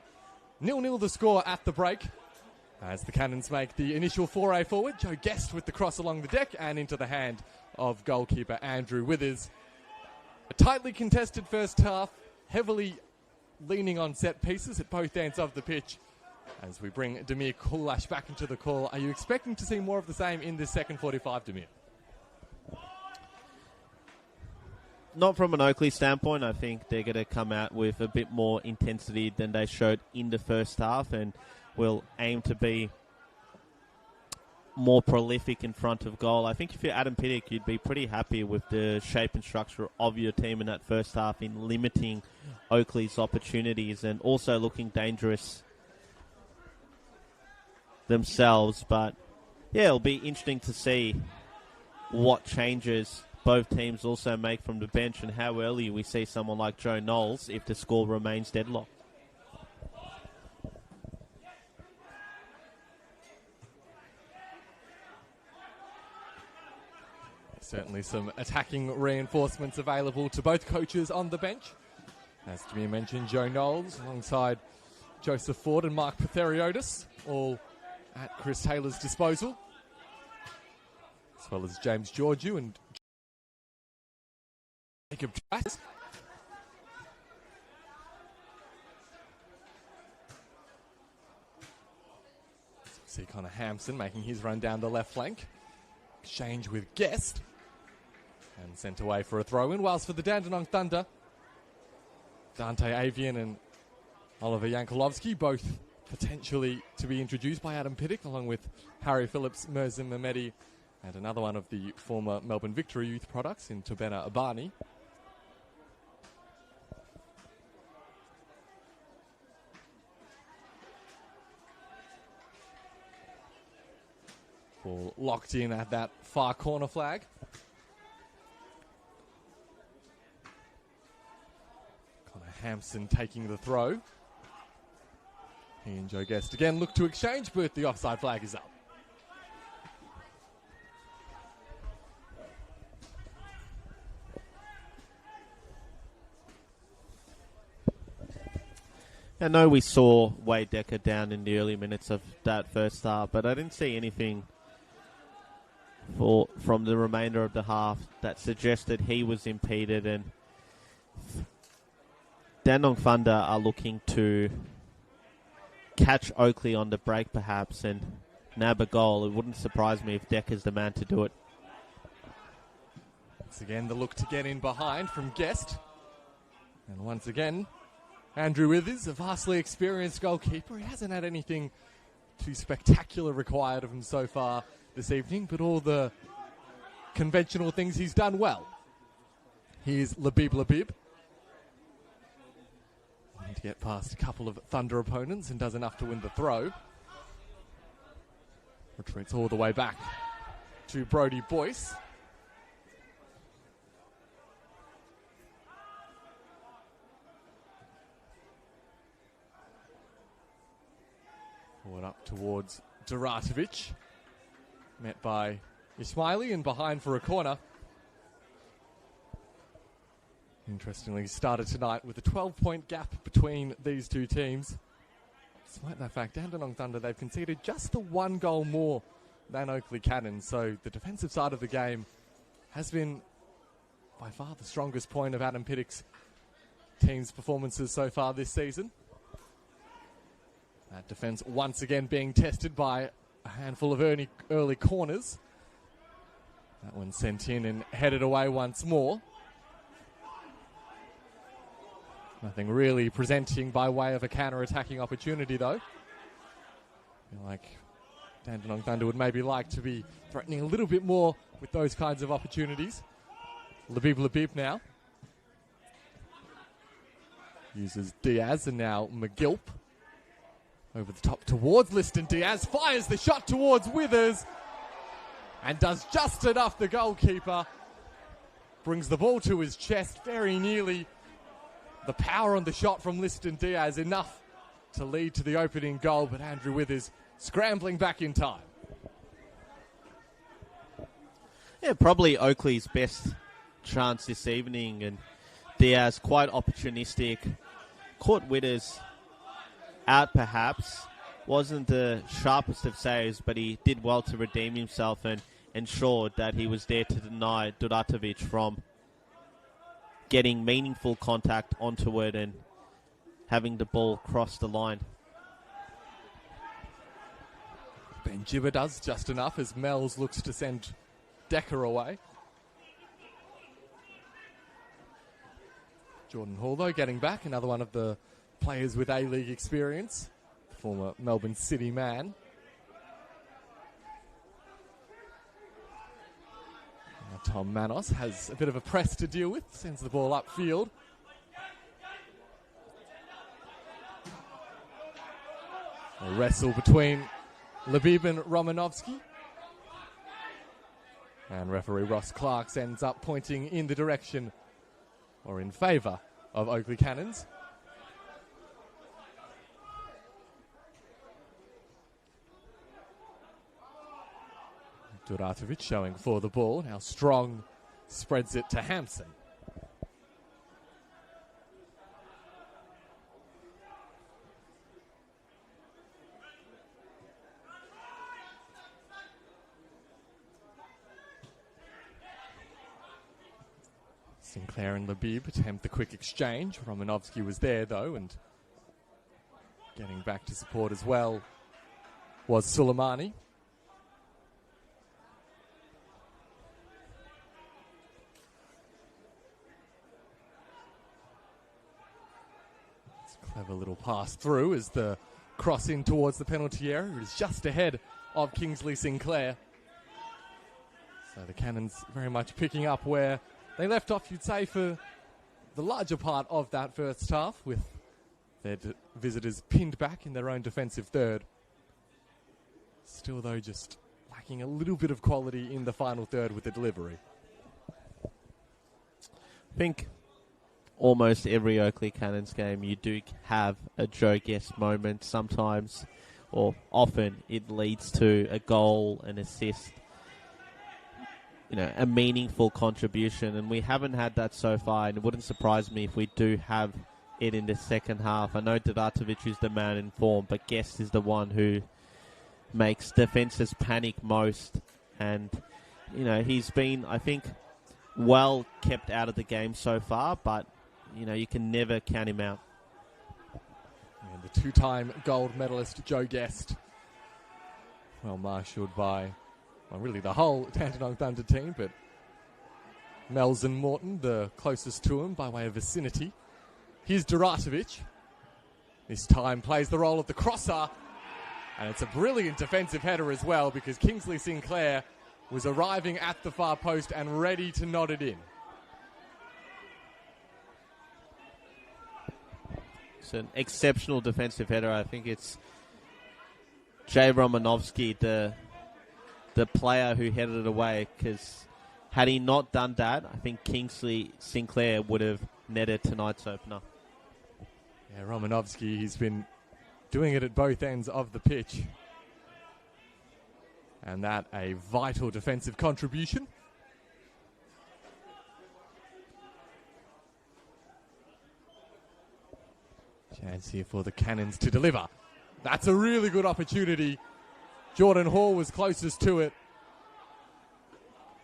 0-0 the score at the break. As the Cannons make the initial foray forward, Joe Guest with the cross along the deck and into the hand of goalkeeper Andrew Withers. A tightly contested first half, heavily leaning on set pieces at both ends of the pitch. As we bring Demir Kulash back into the call, are you expecting to see more of the same in this second 45, Demir? Not from an Oakleigh standpoint. I think they're going to come out with a bit more intensity than they showed in the first half, and will aim to be more prolific in front of goal. I think if you're Adam Pittock, you'd be pretty happy with the shape and structure of your team in that first half in limiting Oakleigh's opportunities and also looking dangerous themselves. But yeah, it'll be interesting to see what changes both teams also make from the bench and how early we see someone like Joe Knowles if the score remains deadlocked. Certainly some attacking reinforcements available to both coaches on the bench. As Demir mentioned, Joe Knowles alongside Joseph Ford and Mark Patheriotis, all at Chris Taylor's disposal, as well as James Georgiou and Jacob Travis. See Connor Hampson making his run down the left flank. Exchange with Guest. And sent away for a throw-in. Whilst for the Dandenong Thunder, Dante Avian and Oliver Yankolovsky, both potentially to be introduced by Adam Pittock, along with Harry Phillips, Merzim Mehmedi, and another one of the former Melbourne Victory youth products in Tobena Abani. Ball locked in at that far corner flag. Connor Hampson taking the throw. He and Joe Guest again look to exchange, but the offside flag is up. I know we saw Wade Decker down in the early minutes of that first half, but I didn't see anything from the remainder of the half that suggested he was impeded, and Dandenong Thunder are looking to catch Oakleigh on the break perhaps and nab a goal. It wouldn't surprise me if Decker's the man to do it. Once again, the look to get in behind from Guest. And once again, Andrew Withers, a vastly experienced goalkeeper. He hasn't had anything too spectacular required of him so far this evening, but all the conventional things he's done well. Here's Labib. Need to get past a couple of Thunder opponents and does enough to win the throw. Retreats all the way back to Brodie Boyce. Forward up towards Duratovic. Met by Ismaili and behind for a corner. Interestingly, started tonight with a 12-point gap between these two teams. Despite that fact, Dandenong Thunder, they've conceded just the one goal more than Oakleigh Cannons. So the defensive side of the game has been by far the strongest point of Adam Pittock's team's performances so far this season. That defence once again being tested by a handful of early corners. That one sent in and headed away once more. Nothing really presenting by way of a counter-attacking opportunity, though. I feel like Dandenong Thunder would maybe like to be threatening a little bit more with those kinds of opportunities. Labib now. Uses Diaz and now McGilp. Over the top towards Liston Diaz. Fires the shot towards Withers. And does just enough, the goalkeeper. Brings the ball to his chest very nearly. The power on the shot from Liston Diaz enough to lead to the opening goal, but Andrew Withers scrambling back in time. Yeah, probably Oakleigh's best chance this evening, and Diaz quite opportunistic. Caught Witters out perhaps. Wasn't the sharpest of saves, but he did well to redeem himself and ensured that he was there to deny Duratovic from getting meaningful contact onto it and having the ball cross the line. Ben Gibber does just enough as Mells looks to send Decker away. Jordan Hall, though, getting back. Another one of the players with A-League experience. Former Melbourne City man. Now Tom Manos has a bit of a press to deal with. Sends the ball upfield. A wrestle between Labib and Romanovsky. And referee Ross Clarks ends up pointing in the direction or in favour of Oakleigh Cannons. Duratovic showing for the ball. Now Strong spreads it to Hampson. Sinclair and Labib attempt the quick exchange. Romanovsky was there though, and getting back to support as well was Suleimani. It's a clever little pass through as the cross in towards the penalty area. It is just ahead of Kingsley Sinclair. So the Cannons very much picking up where they left off, you'd say, for the larger part of that first half, with their visitors pinned back in their own defensive third. Still, though, just lacking a little bit of quality in the final third with the delivery. I think almost every Oakleigh Cannons game you do have a Joe Guest moment. Sometimes, or often, it leads to a goal, an assist, a meaningful contribution, and we haven't had that so far, and it wouldn't surprise me if we do have it in the second half. I know Duratovic is the man in form, but Guest is the one who makes defences panic most, and he's been, I think, well kept out of the game so far, but you can never count him out. And the two-time gold medalist Joe Guest, well marshalled by really the whole Dandenong Thunder team, but Mells and Morton, the closest to him by way of vicinity. Here's Duratovic. This time plays the role of the crosser, and it's a brilliant defensive header as well, because Kingsley Sinclair was arriving at the far post and ready to nod it in. It's an exceptional defensive header. I think it's Jay Romanovsky, the player who headed it away, because had he not done that, I think Kingsley Sinclair would have netted tonight's opener. Yeah, Romanovsky, he's been doing it at both ends of the pitch. And that a vital defensive contribution. Chance here for the Cannons to deliver. That's a really good opportunity. Jordan Hall was closest to it.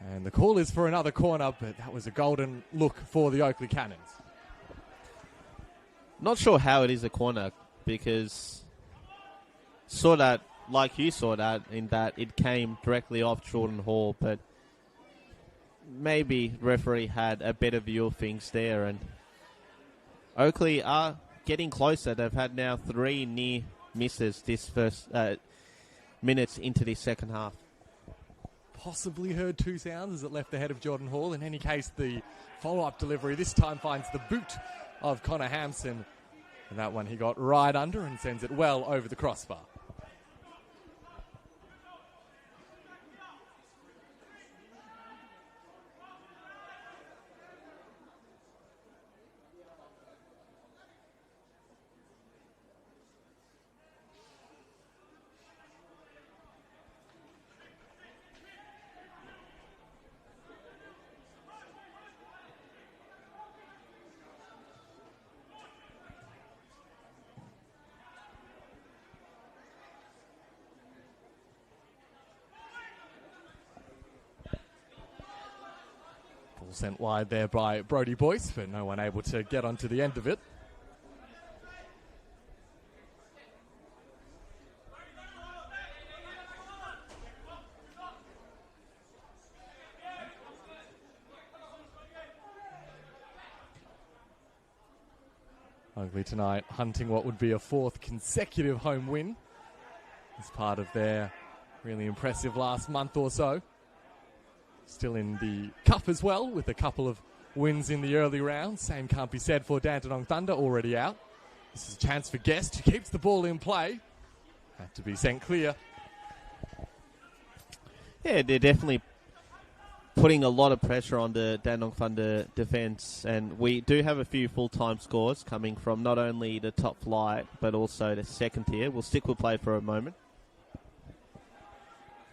And the call is for another corner, but that was a golden look for the Oakleigh Cannons. Not sure how it is a corner, because saw that, like you saw that, in that it came directly off Jordan Hall, but maybe referee had a better view of things there, and Oakleigh are getting closer. They've had now 3 near misses this first minutes into the second half. Possibly heard 2 sounds as it left the head of Jordan Hall. In any case, the follow-up delivery this time finds the boot of Connor Hampson. And that one he got right under and sends it well over the crossbar. Sent wide there by Brodie Boyce, but no one able to get onto the end of it. Oakleigh tonight hunting what would be a 4th consecutive home win as part of their really impressive last month or so. Still in the cup as well, with a couple of wins in the early rounds. Same can't be said for Dandenong Thunder, already out. This is a chance for Guest, who keeps the ball in play. Had to be sent clear. Yeah, they're definitely putting a lot of pressure on the Dandenong Thunder defence, and we do have a few full-time scores coming from not only the top flight, but also the second tier. We'll stick with play for a moment.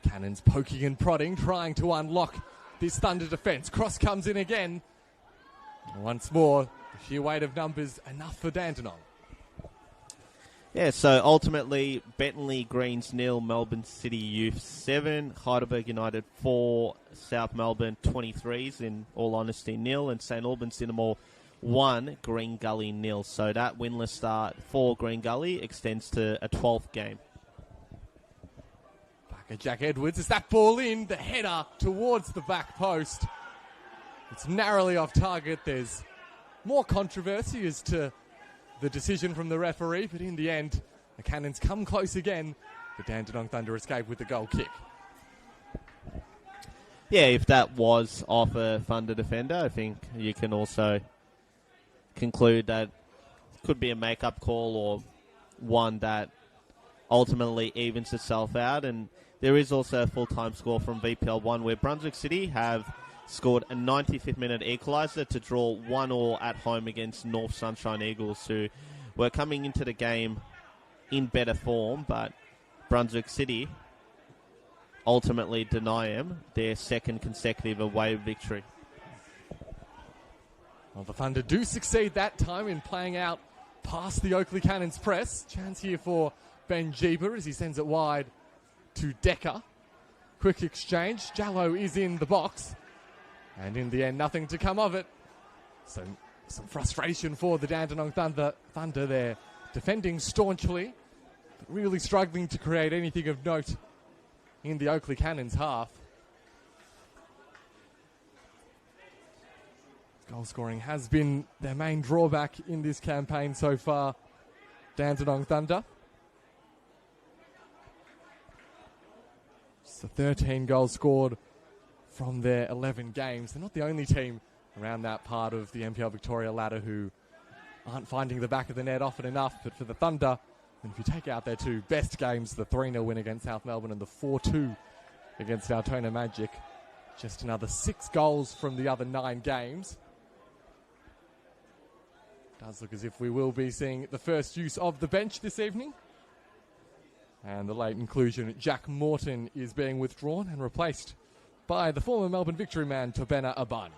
Cannons poking and prodding, trying to unlock this Thunder defence. Cross comes in again. Once more, the sheer weight of numbers enough for Dandenong. Yeah, so ultimately, Bentley Greens 0, Melbourne City Youth 7, Heidelberg United 4, South Melbourne 23s, in all honesty 0, and St Albans Cinema 1, Green Gully 0. So that winless start for Green Gully extends to a 12th game. Jack Edwards, is that ball in? The header towards the back post. It's narrowly off target. There's more controversy as to the decision from the referee, but in the end, the Cannons come close again. The Dandenong Thunder escape with the goal kick. Yeah, if that was off a Thunder defender, I think you can also conclude that it could be a make-up call or one that ultimately evens itself out. And there is also a full-time score from VPL 1 where Brunswick City have scored a 95th minute equaliser to draw 1-1 at home against North Sunshine Eagles, who were coming into the game in better form, but Brunswick City ultimately deny them their 2nd consecutive away victory. Well, the Thunder do succeed that time in playing out past the Oakleigh Cannons press. Chance here for Ben Jeeber as he sends it wide to Decker. Quick exchange. Jallo is in the box. And in the end, nothing to come of it. So some frustration for the Dandenong Thunder. They're defending staunchly, but really struggling to create anything of note in the Oakleigh Cannons half. Goal scoring has been their main drawback in this campaign so far, Dandenong Thunder. So 13 goals scored from their 11 games. They're not the only team around that part of the NPL Victoria ladder who aren't finding the back of the net often enough. But for the Thunder, and if you take out their 2 best games, the 3-0 win against South Melbourne and the 4-2 against Altona Magic, just another 6 goals from the other 9 games. Does look as if we will be seeing the first use of the bench this evening. And the late inclusion, Jack Morton, is being withdrawn and replaced by the former Melbourne Victory man, Tobena Abani.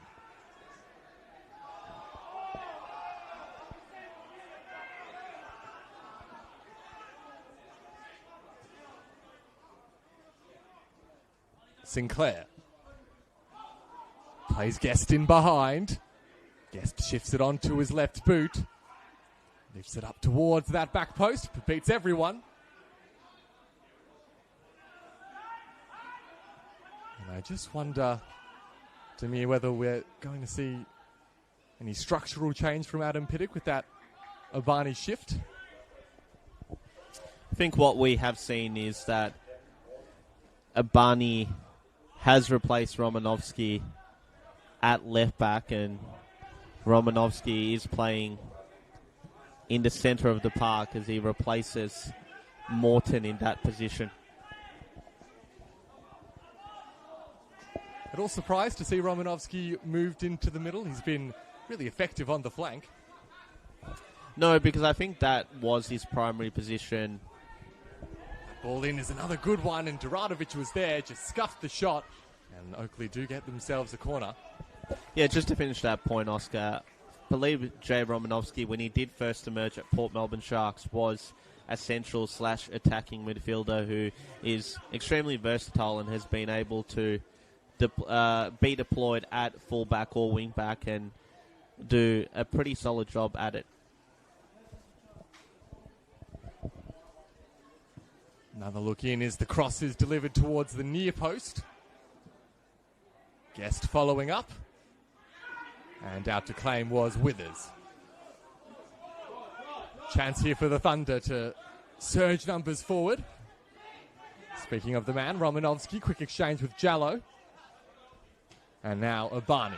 Sinclair plays Guest in behind. Guest shifts it onto his left boot. Lifts it up towards that back post, but beats everyone. And I just wonder, to me, whether we're going to see any structural change from Adam Piddock with that Abani shift. I think what we have seen is that Abani has replaced Romanovsky at left back, and Romanovsky is playing in the centre of the park as he replaces Morton in that position. At all surprised to see Romanovsky moved into the middle. He's been really effective on the flank. No, because I think that was his primary position. Ball in is another good one, and Duradovic was there, just scuffed the shot, and Oakleigh do get themselves a corner. Yeah, just to finish that point, Oscar, I believe Jay Romanovsky, when he did first emerge at Port Melbourne Sharks, was a central/attacking midfielder who is extremely versatile and has been able to be deployed at fullback or wingback and do a pretty solid job at it. Another look in as the cross is delivered towards the near post. Guest following up. And out to claim was Withers. Chance here for the Thunder to surge numbers forward. Speaking of the man, Romanovsky, quick exchange with Jallo. And now Abani.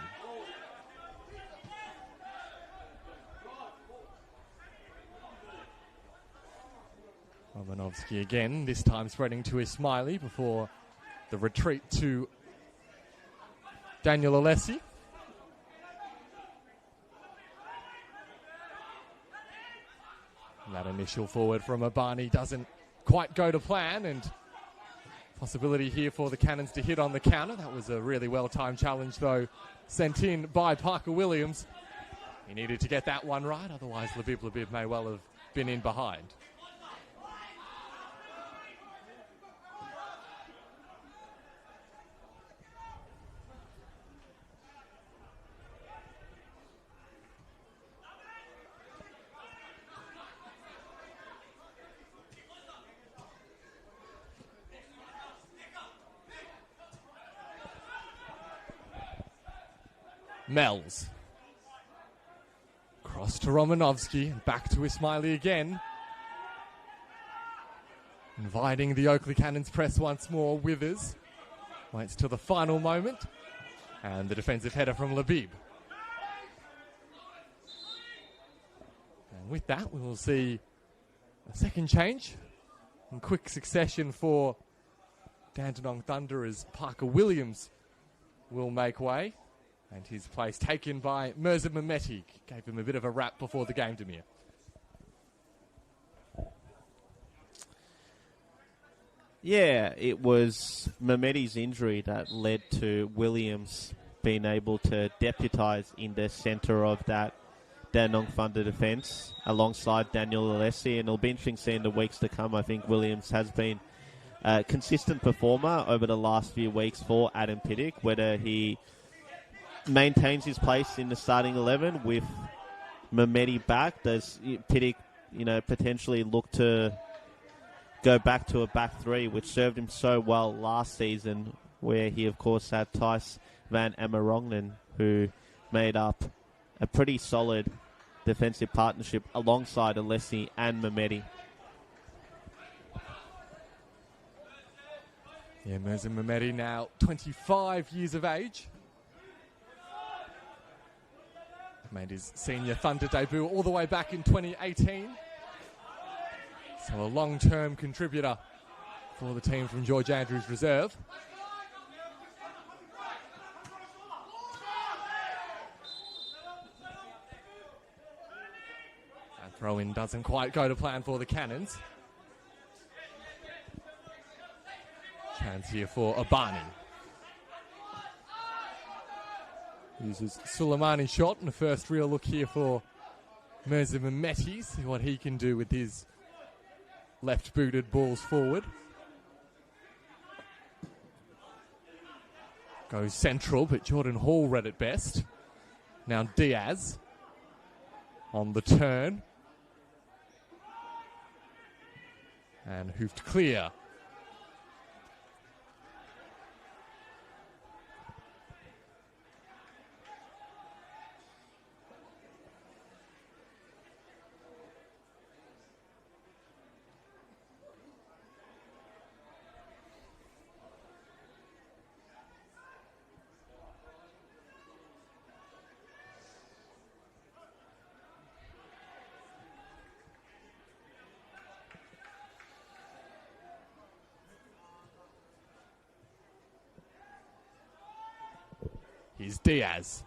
Romanovsky again, this time spreading to Ismaili before the retreat to Daniel Alessi. That initial forward from Abani doesn't quite go to plan, and possibility here for the Cannons to hit on the counter. That was a really well-timed challenge, though, sent in by Parker Williams. He needed to get that one right, otherwise Labib may well have been in behind. Mells. Cross to Romanovsky and back to Ismaili again. Inviting the Oakleigh Cannons press once more. Withers waits till the final moment. And the defensive header from Labib. And with that, we will see a second change in quick succession for Dandenong Thunder as Parker Williams will make way. And his place taken by Mirza Mehmeti. Gave him a bit of a rap before the game, Demir. Yeah, it was Mehmeti's injury that led to Williams being able to deputise in the centre of that Dandenong Thunder defence alongside Daniel Alessi. And it'll be interesting seeing the weeks to come. I think Williams has been a consistent performer over the last few weeks for Adam Pittock, whether he maintains his place in the starting 11 with Mehmeti back. Does Pittock, potentially look to go back to a back three, which served him so well last season, where he, of course, had Tice Van Amerongnen, who made up a pretty solid defensive partnership alongside Alessi and Mehmeti. Yeah, Mirza Mehmeti now 25 years of age. Made his senior Thunder debut all the way back in 2018. So a long-term contributor for the team from George Andrews Reserve. And throw-in doesn't quite go to plan for the Cannons. Chance here for Abani. Uses Suleimani shot and the first real look here for Mirza Mehmeti. See what he can do with his left-booted balls forward. Goes central, but Jordan Hall read it best. Now Diaz on the turn. And hoofed clear. Here's Diaz.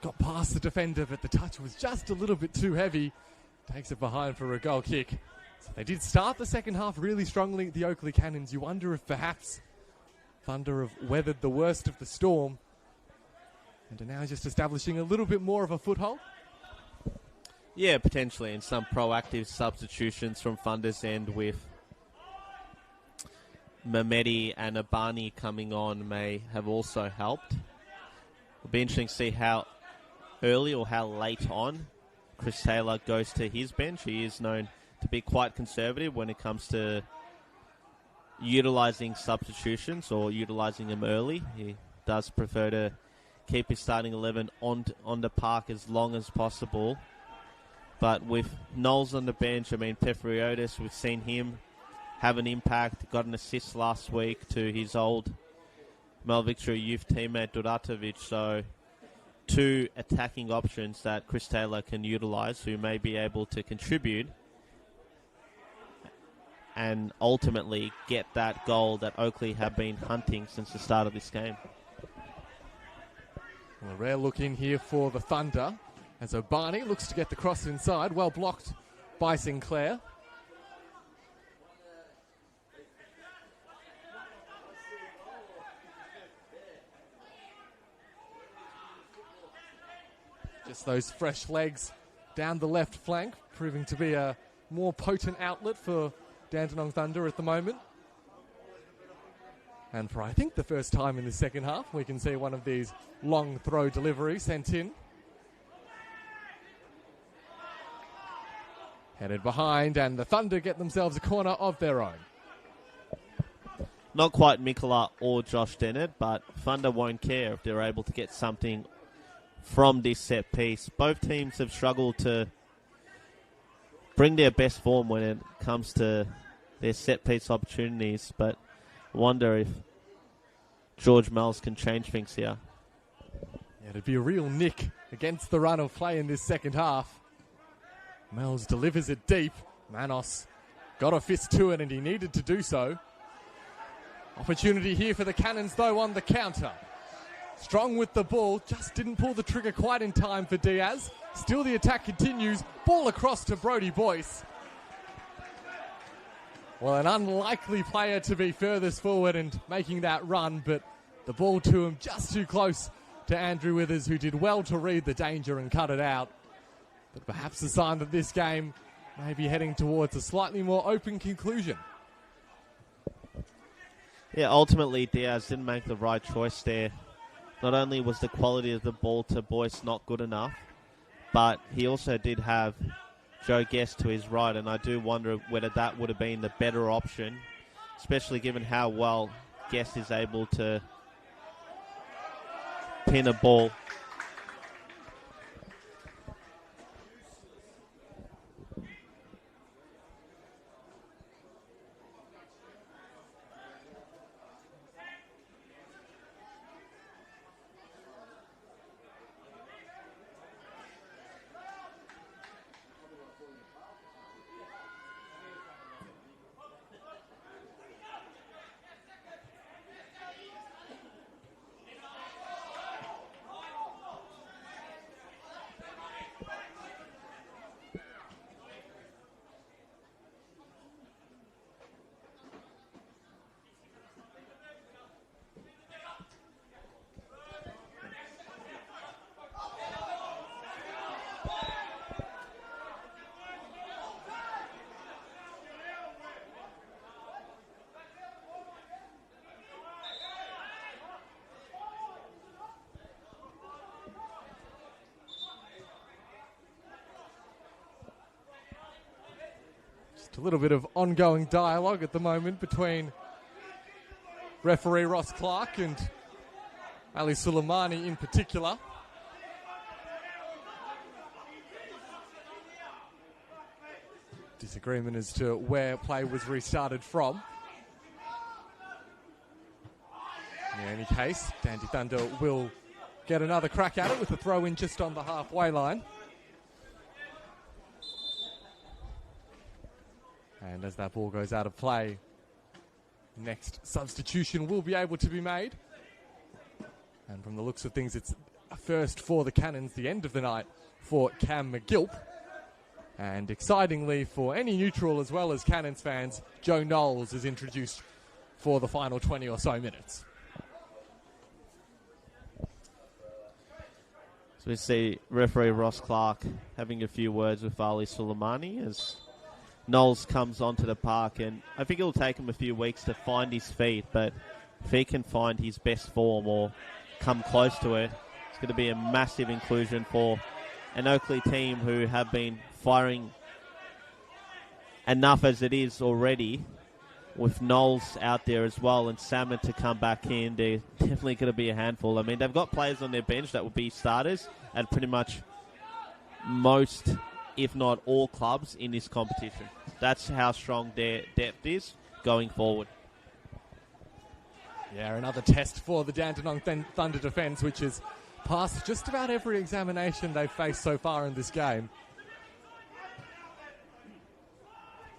Got past the defender, but the touch was just a little bit too heavy. Takes it behind for a goal kick. So they did start the second half really strongly, the Oakleigh Cannons. You wonder if perhaps Thunder have weathered the worst of the storm and are now just establishing a little bit more of a foothold. Yeah, potentially, and some proactive substitutions from Thunder's end with Mehmedi and Abani coming on may have also helped. It'll be interesting to see how early or how late on Chris Taylor goes to his bench. He is known to be quite conservative when it comes to utilising substitutions or utilising them early. He does prefer to keep his starting 11 on the park as long as possible. But with Knowles on the bench, I mean, Pefriotis, we've seen him have an impact. Got an assist last week to his old Mel Victory youth teammate Duratovic. So 2 attacking options that Chris Taylor can utilise, who may be able to contribute and ultimately get that goal that Oakleigh have been hunting since the start of this game. Well, a rare look in here for the Thunder as Abani looks to get the cross inside. Well blocked by Sinclair. Just those fresh legs down the left flank, proving to be a more potent outlet for Dandenong Thunder at the moment. And for, I think, the first time in the second half, we can see one of these long throw deliveries sent in. Headed behind, and the Thunder get themselves a corner of their own. Not quite Mikola or Josh Dennett, but Thunder won't care if they're able to get something from this set piece. Both teams have struggled to bring their best form when it comes to their set piece opportunities, but I wonder if George Mells can change things here. Yeah, it'd be a real nick against the run of play in this second half. Mells delivers it deep. Manos got a fist to it, and he needed to do so. Opportunity here for the Cannons, though, on the counter. Strong with the ball, just didn't pull the trigger quite in time for Diaz. Still the attack continues. Ball across to Brodie Boyce. Well, an unlikely player to be furthest forward and making that run, but the ball to him just too close to Andrew Withers, who did well to read the danger and cut it out. But perhaps a sign that this game may be heading towards a slightly more open conclusion. Yeah, ultimately Diaz didn't make the right choice there. Not only was the quality of the ball to Boyce not good enough, but he also did have Joe Guest to his right, and I do wonder whether that would have been the better option, especially given how well Guest is able to pin a ball. A little bit of ongoing dialogue at the moment between referee Ross Clark and Ali Suleimani in particular. Disagreement as to where play was restarted from. In any case, Dandy Thunder will get another crack at it with a throw in just on the halfway line. And as that ball goes out of play, next substitution will be able to be made. And from the looks of things, it's a first for the Cannons, the end of the night for Cam McGilp. And excitingly for any neutral as well as Cannons fans, Joe Knowles is introduced for the final 20 or so minutes. So we see referee Ross Clark having a few words with Ali Suleimani as Knowles comes onto the park, and I think it'll take him a few weeks to find his feet, but if he can find his best form or come close to it, it's going to be a massive inclusion for an Oakleigh team who have been firing enough as it is already, with Knowles out there as well and Salmon to come back in. They're definitely going to be a handful. I mean, they've got players on their bench that will be starters at pretty much most, if not all, clubs in this competition. That's how strong their depth is going forward. Yeah, another test for the Dandenong Thunder defence, which has passed just about every examination they've faced so far in this game.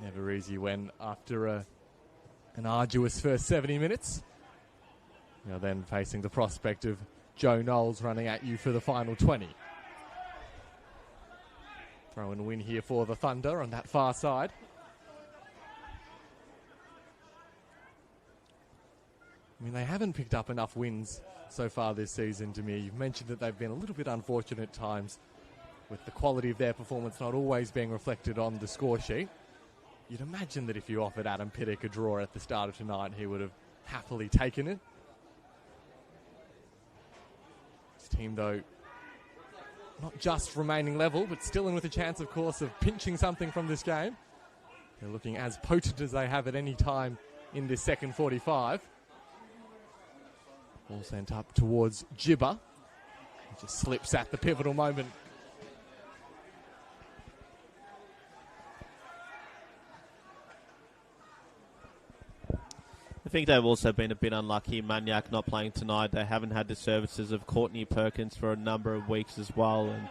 Never easy when, after an arduous first 70 minutes, you're then facing the prospect of Joe Knowles running at you for the final 20. Throw and win here for the Thunder on that far side. I mean, they haven't picked up enough wins so far this season, to me. You've mentioned that they've been a little bit unfortunate at times with the quality of their performance not always being reflected on the score sheet. You'd imagine that if you offered Adam Piddock a draw at the start of tonight, he would have happily taken it. This team, though, not just remaining level, but still in with a chance, of course, of pinching something from this game. They're looking as potent as they have at any time in this second 45. Ball sent up towards Gibber. He just slips at the pivotal moment. I think they've also been a bit unlucky. Maniac not playing tonight. They haven't had the services of Courtney Perkins for a number of weeks as well. And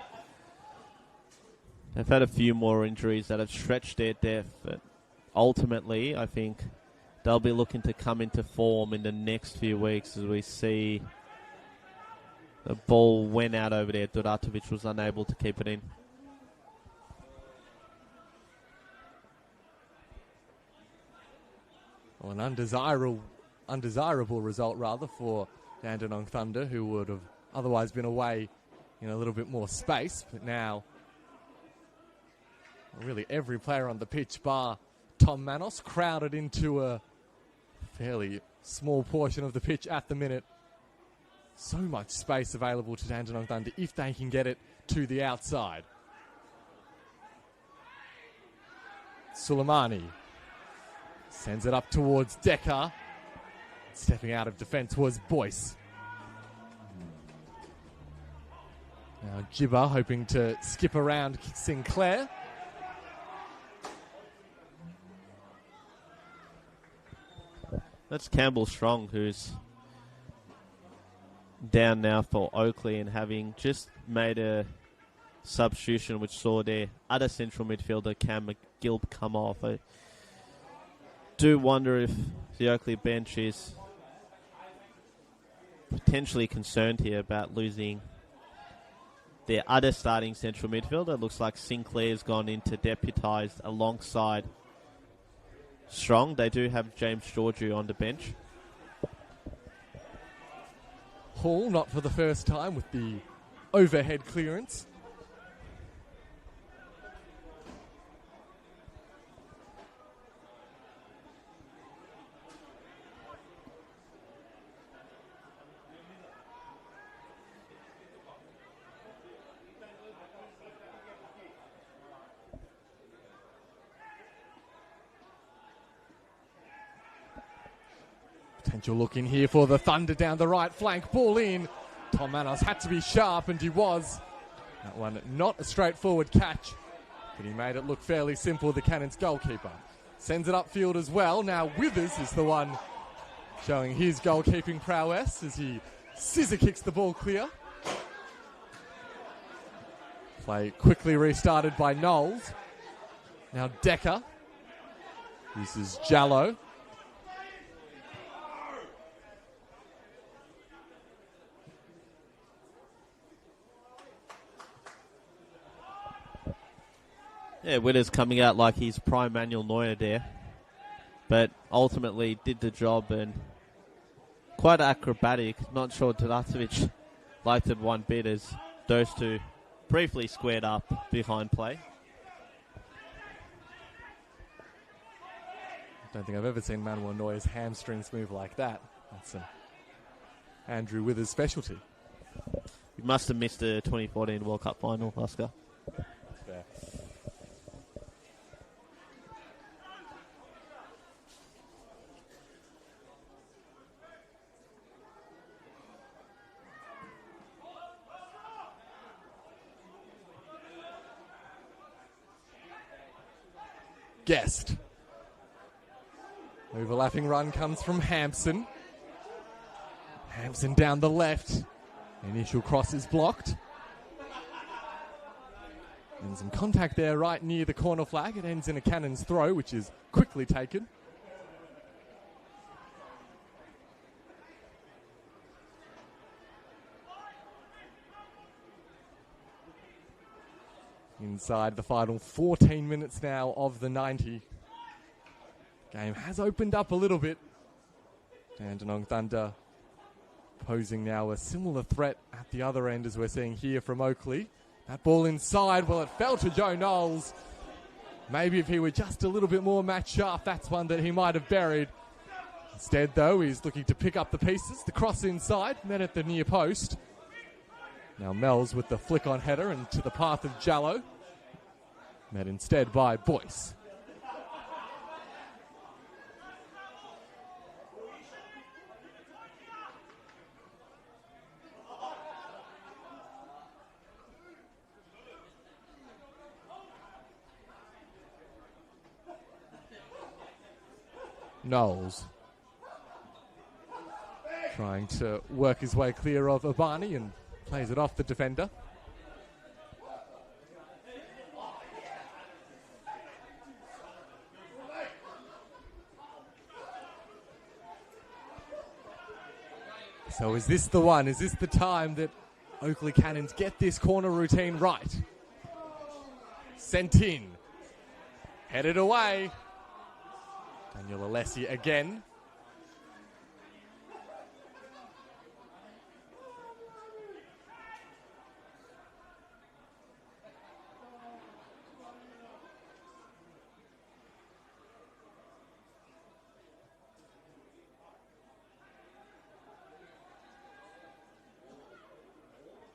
they've had a few more injuries that have stretched their depth. But ultimately, I think they'll be looking to come into form in the next few weeks as we see the ball went out over there. Duratovic was unable to keep it in. Well, an undesirable result, rather, for Dandenong Thunder, who would have otherwise been away in a little bit more space. But now, really every player on the pitch, bar Tom Manos, crowded into a fairly small portion of the pitch at the minute. So much space available to Dandenong Thunder if they can get it to the outside. Suleimani sends it up towards Decker. Stepping out of defence was Boyce. Now Gibber hoping to skip around Sinclair. That's Campbell Strong, who's down now for Oakleigh and having just made a substitution which saw their other central midfielder, Cam McGill, come off. I do wonder if the Oakleigh bench is potentially concerned here about losing their other starting central midfielder. It looks like Sinclair's gone into deputised alongside Strong. They do have James Georgiou on the bench. Hall, not for the first time, with the overhead clearance. Potential look in here for the Thunder down the right flank. Ball in. Tom Manos had to be sharp, and he was. That one not a straightforward catch, but he made it look fairly simple, the Cannons goalkeeper. Sends it upfield as well. Now Withers is the one showing his goalkeeping prowess as he scissor kicks the ball clear. Play quickly restarted by Knowles. Now Decker. This is Jallo. Yeah, Withers coming out like he's prime Manuel Neuer there. But ultimately did the job and quite acrobatic. Not sure Duratovic liked it one bit as those two briefly squared up behind play. Don't think I've ever seen Manuel Neuer's hamstrings move like that. That's Andrew Withers' specialty. You must have missed the 2014 World Cup final, Oscar. Fair. Guest. Overlapping run comes from Hampson. Hampson down the left. Initial cross is blocked. And some contact there right near the corner flag. It ends in a cannon's throw, which is quickly taken. Inside the final 14 minutes now of the 90. Game has opened up a little bit. Dandenong Thunder posing now a similar threat at the other end as we're seeing here from Oakleigh. That ball inside, well, it fell to Joe Knowles. Maybe if he were just a little bit more match sharp, that's one that he might have buried. Instead, though, he's looking to pick up the pieces. The cross inside, met at the near post. Now Mells with the flick on header and to the path of Jallow. Met instead by Boyce. Knowles trying to work his way clear of Abani and plays it off the defender. So is this the one? Is this the time that Oakleigh Cannons get this corner routine right? Sent in. Headed away. Daniel Alessi again.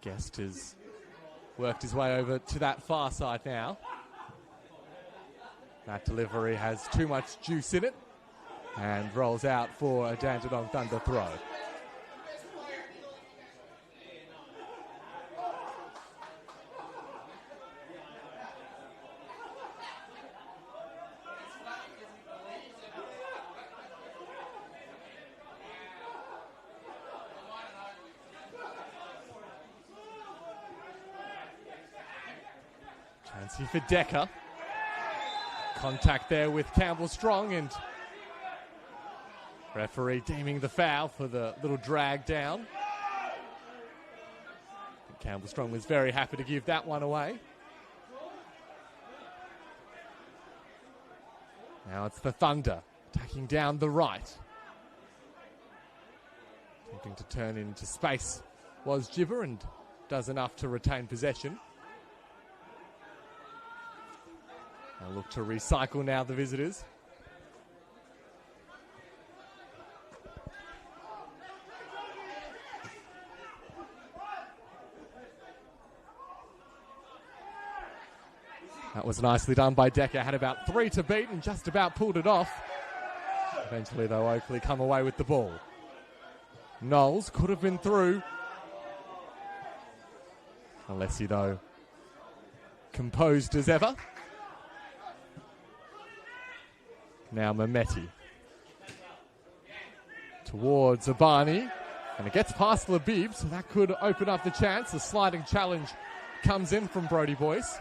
Guest has worked his way over to that far side now. That delivery has too much juice in it and rolls out for a Dandenong Thunder throw. Chancey for Decker. Contact there with Campbell Strong and referee deeming the foul for the little drag down. Campbell Strong was very happy to give that one away. Now it's the Thunder attacking down the right. Attempting to turn into space was Gibber and does enough to retain possession. They'll look to recycle now, the visitors. That was nicely done by Decker. Had about 3 to beat and just about pulled it off. Eventually, though, Oakleigh come away with the ball. Knowles could have been through. Alessi, though, composed as ever. Now Mehmeti towards Abani, and it gets past Labib, so that could open up the chance. The sliding challenge comes in from Brodie Boyce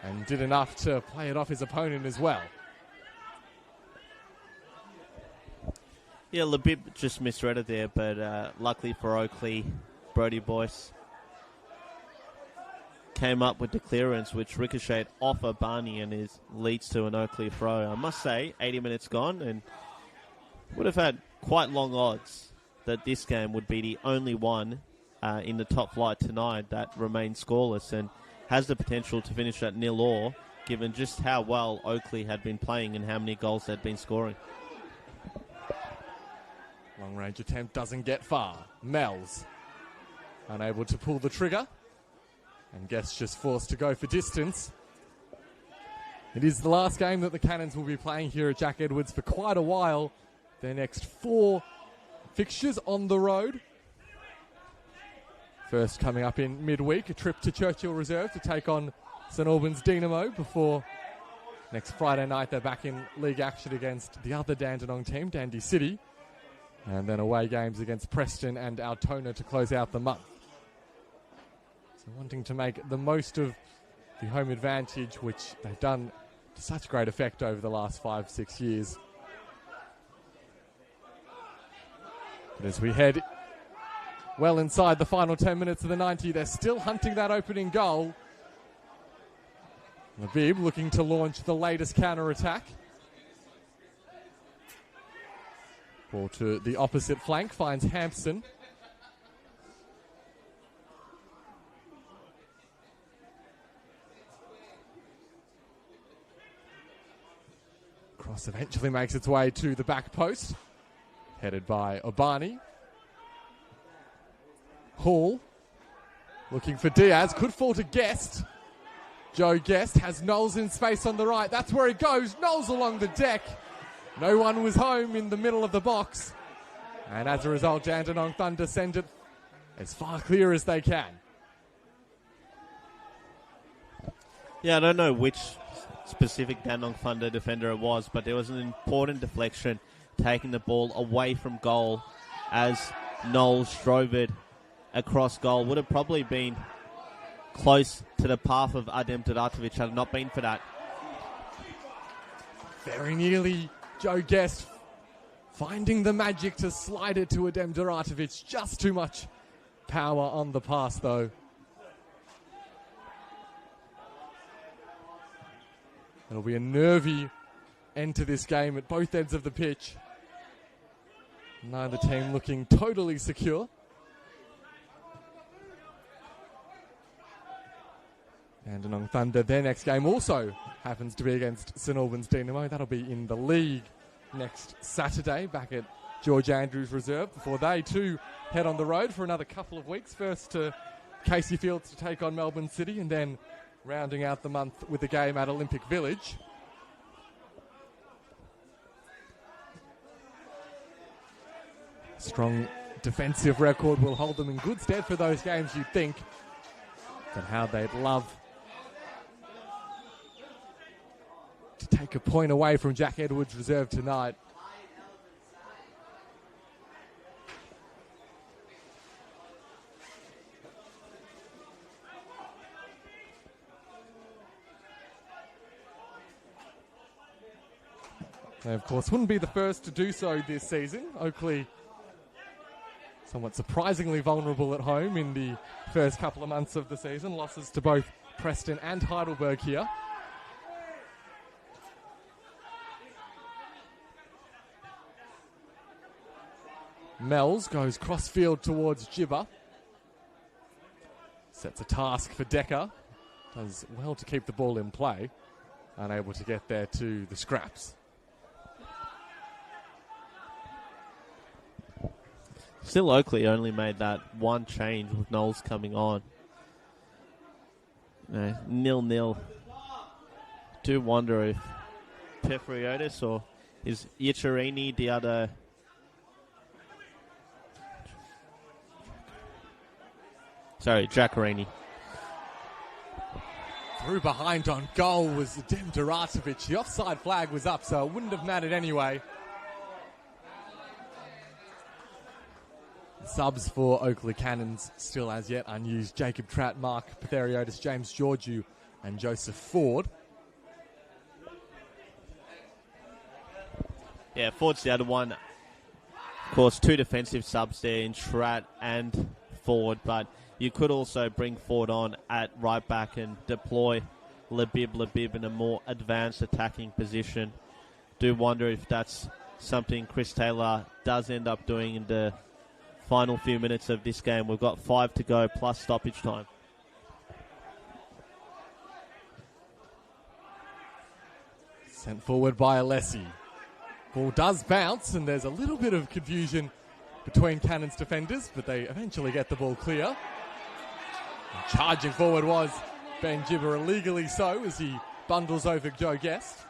and did enough to play it off his opponent as well. Yeah, Labib just misread it there, but luckily for Oakleigh, Brodie Boyce came up with the clearance, which ricocheted off a Barney and leads to an Oakleigh throw. I must say, 80 minutes gone, and would have had quite long odds that this game would be the only one in the top flight tonight that remains scoreless and has the potential to finish at 0-0, given just how well Oakleigh had been playing and how many goals they'd been scoring. Long range attempt doesn't get far. Mells unable to pull the trigger, and Guest just forced to go for distance. It is the last game that the Cannons will be playing here at Jack Edwards for quite a while. Their next 4 fixtures on the road. First coming up in midweek, a trip to Churchill Reserve to take on St Albans Dynamo before next Friday night they're back in league action against the other Dandenong team, Dandy City. And then away games against Preston and Altona to close out the month. So wanting to make the most of the home advantage, which they've done to such great effect over the last 5-6 years. But as we head well inside the final 10 minutes of the 90, they're still hunting that opening goal. Labib looking to launch the latest counter-attack. Ball to the opposite flank, finds Hampson. Cross eventually makes its way to the back post, headed by Obani. Hall looking for Diaz, could fall to Guest. Joe Guest has Knowles in space on the right. That's where he goes. Knowles along the deck. No one was home in the middle of the box. And as a result, Dandenong Thunder send it as far clear as they can. Yeah, I don't know which specific Dandenong Thunder defender it was, but there was an important deflection taking the ball away from goal as Knowles drove it across goal. Would have probably been close to the path of Adem Duratovic had it not been for that. Very nearly Joe Guest finding the magic to slide it to Adem Duratovic. Just too much power on the pass, though. It'll be a nervy end to this game at both ends of the pitch. Neither team looking totally secure. Dandenong Thunder, their next game also happens to be against St Albans Dynamo. That'll be in the league next Saturday back at George Andrews Reserve before they too head on the road for another couple of weeks. First to Casey Fields to take on Melbourne City, and then rounding out the month with a game at Olympic Village. Strong defensive record will hold them in good stead for those games, you'd think. But how they'd love to take a point away from Jack Edwards Reserve tonight. They, of course, wouldn't be the first to do so this season. Oakleigh somewhat surprisingly vulnerable at home in the first couple of months of the season. Losses to both Preston and Heidelberg here. Mells goes cross-field towards Gibber. Sets a task for Decker. Does well to keep the ball in play. Unable to get there to the scraps. Still, Oakleigh only made that one change with Knowles coming on. 0-0. Do wonder if Pefriotis or is Iaccherini the other... Sorry, Giacorini. Through behind on goal was Adem Duratovic. The offside flag was up, so it wouldn't have mattered anyway. Subs for Oakleigh Cannons still as yet unused. Jacob Tratt, Mark Petheriodis, James Georgiou and Joseph Ford. Yeah, Ford's the other one. Of course, 2 defensive subs there in Tratt and Ford, but you could also bring Ford on at right back and deploy Labib in a more advanced attacking position. Do wonder if that's something Chris Taylor does end up doing in the final few minutes of this game. We've got 5 to go plus stoppage time. Sent forward by Alessi. Ball does bounce, and there's a little bit of confusion between Cannon's defenders, but they eventually get the ball clear. And charging forward was Ben Gibber, illegally so, as he bundles over Joe Guest.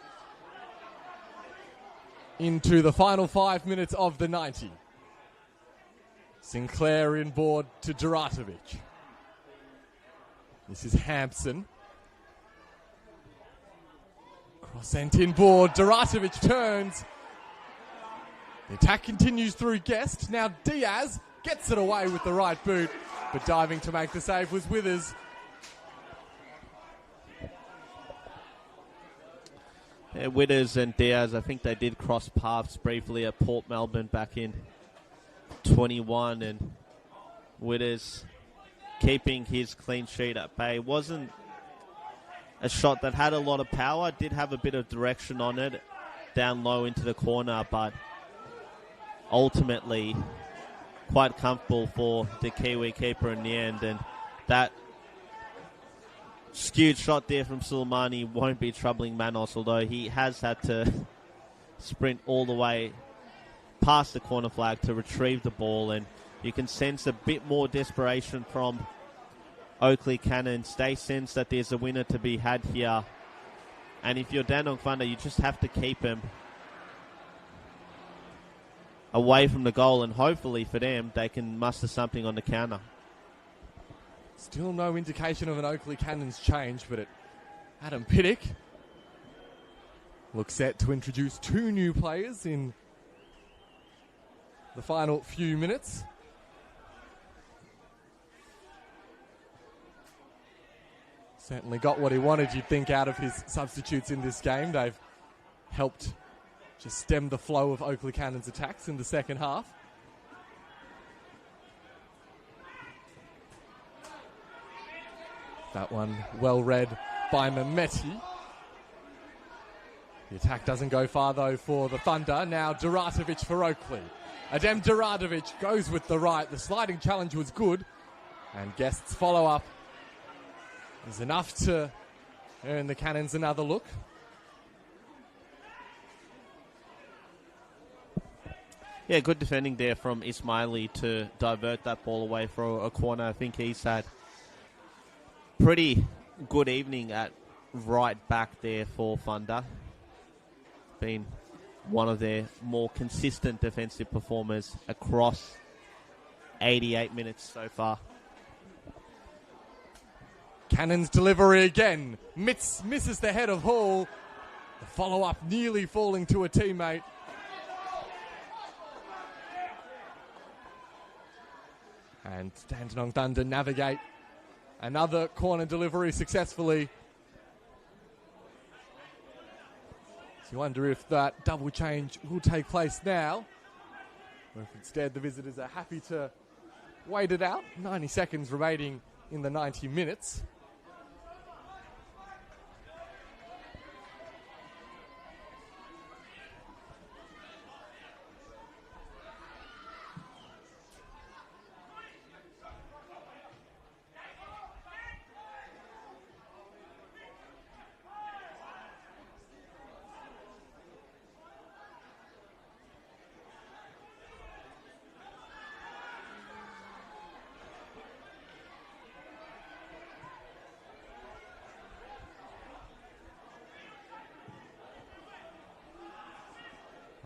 Into the final 5 minutes of the 90. Sinclair inboard to Duratovic. This is Hampson. Cross sent inboard. Duratovic turns. The attack continues through Guest. Now Diaz gets it away with the right boot, but diving to make the save was Withers. Yeah, Withers and Diaz, I think they did cross paths briefly at Port Melbourne back in 21, and Withers keeping his clean sheet at bay. Wasn't a shot that had a lot of power, did have a bit of direction on it down low into the corner, but ultimately quite comfortable for the Kiwi keeper in the end. And that skewed shot there from Suleimani won't be troubling Manos, although he has had to sprint all the way past the corner flag to retrieve the ball, and you can sense a bit more desperation from Oakleigh Cannons. They sense that there's a winner to be had here, and if you're Dandenong Thunder, you just have to keep him away from the goal, and hopefully for them they can muster something on the counter. Still no indication of an Oakleigh Cannons change, but Adam Piddick looks set to introduce two new players in the final few minutes. Certainly got what he wanted, you'd think, out of his substitutes in this game. They've helped just stem the flow of Oakleigh Cannons attacks in the second half. That one well read by Mehmeti. The attack doesn't go far though for the Thunder. Now Duratovic for Oakleigh. Adem Duratovic goes with the right. The sliding challenge was good, and Guest's follow up is enough to earn the Cannons another look. Yeah, good defending there from Ismaili to divert that ball away for a corner. I think he's had pretty good evening at right back there for Thunder. Been one of their more consistent defensive performers across 88 minutes so far. Cannons delivery again. Misses the head of Hall. The follow-up nearly falling to a teammate. And Dandenong Thunder navigate another corner delivery successfully. So you wonder if that double change will take place now, or if instead the visitors are happy to wait it out. 90 seconds remaining in the 90 minutes.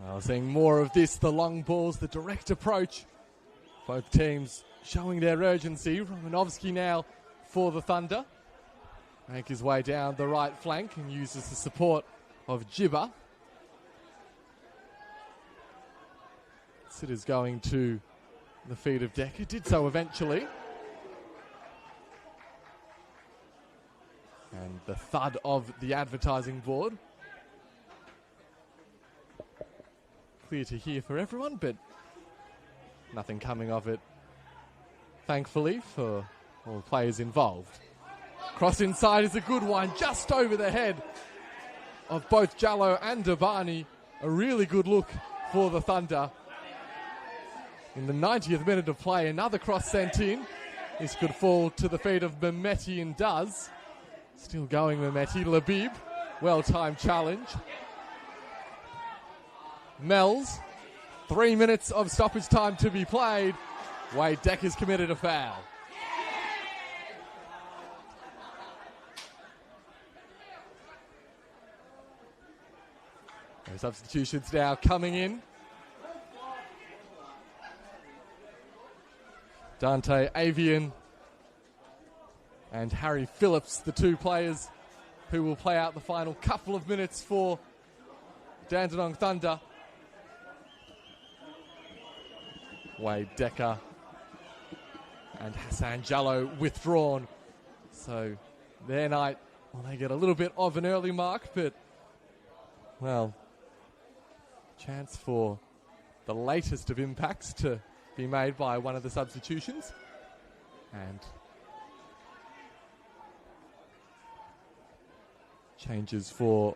Well, seeing more of this, the long balls, the direct approach. Both teams showing their urgency. Romanovsky now for the Thunder. Make his way down the right flank and uses the support of Gibber. Sitters going to the feet of Decker. Did so eventually. And the thud of the advertising board. Clear to hear for everyone, but nothing coming of it, thankfully, for all players involved. Cross inside is a good one, just over the head of both Jallo and Dabani. A really good look for the Thunder. In the 90th minute of play, another cross sent in. This could fall to the feet of Mehmeti, and does. Still going Mehmeti. Labib, well-timed challenge. Mells. 3 minutes of stoppage time to be played. Wade Deck has committed a foul. No substitutions now coming in. Dante Avian and Harry Phillips, the two players who will play out the final couple of minutes for Dandenong Thunder. Wade Decker and Hassan Jallo withdrawn. So their night, well, they get a little bit of an early mark, but, well, chance for the latest of impacts to be made by one of the substitutions. And changes for,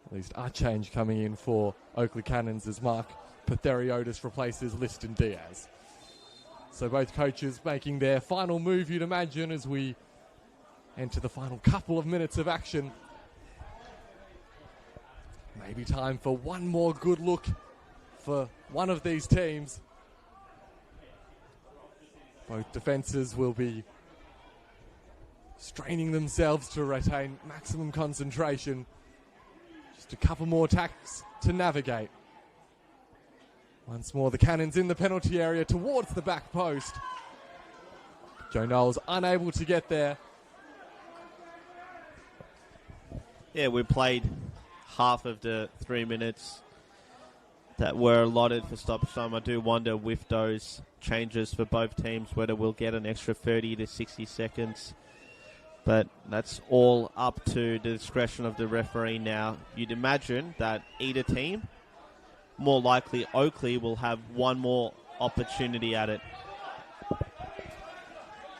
at least a change coming in for Oakleigh Cannons as Mark Patheriotis replaces Liston Diaz. So both coaches making their final move, you'd imagine, as we enter the final couple of minutes of action. Maybe time for one more good look for one of these teams. Both defences will be straining themselves to retain maximum concentration. Just a couple more tacks to navigate. Once more, the Cannons in the penalty area towards the back post. Joe Knowles unable to get there. Yeah, we played half of the 3 minutes that were allotted for stoppage time. I do wonder with those changes for both teams whether we'll get an extra 30 to 60 seconds. But that's all up to the discretion of the referee now. You'd imagine that either team, more likely Oakleigh, will have one more opportunity at it.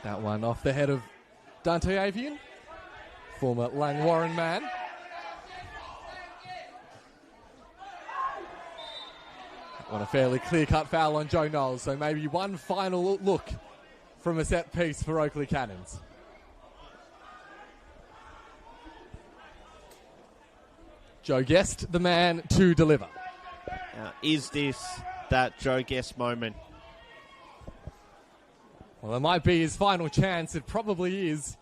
That one off the head of Dante Avian, former Langwarrin man. On a fairly clear-cut foul on Joe Knowles, so maybe one final look from a set piece for Oakleigh Cannons. Joe Guest, the man to deliver. Is this that Joe Guest moment? Well, it might be his final chance. It probably is.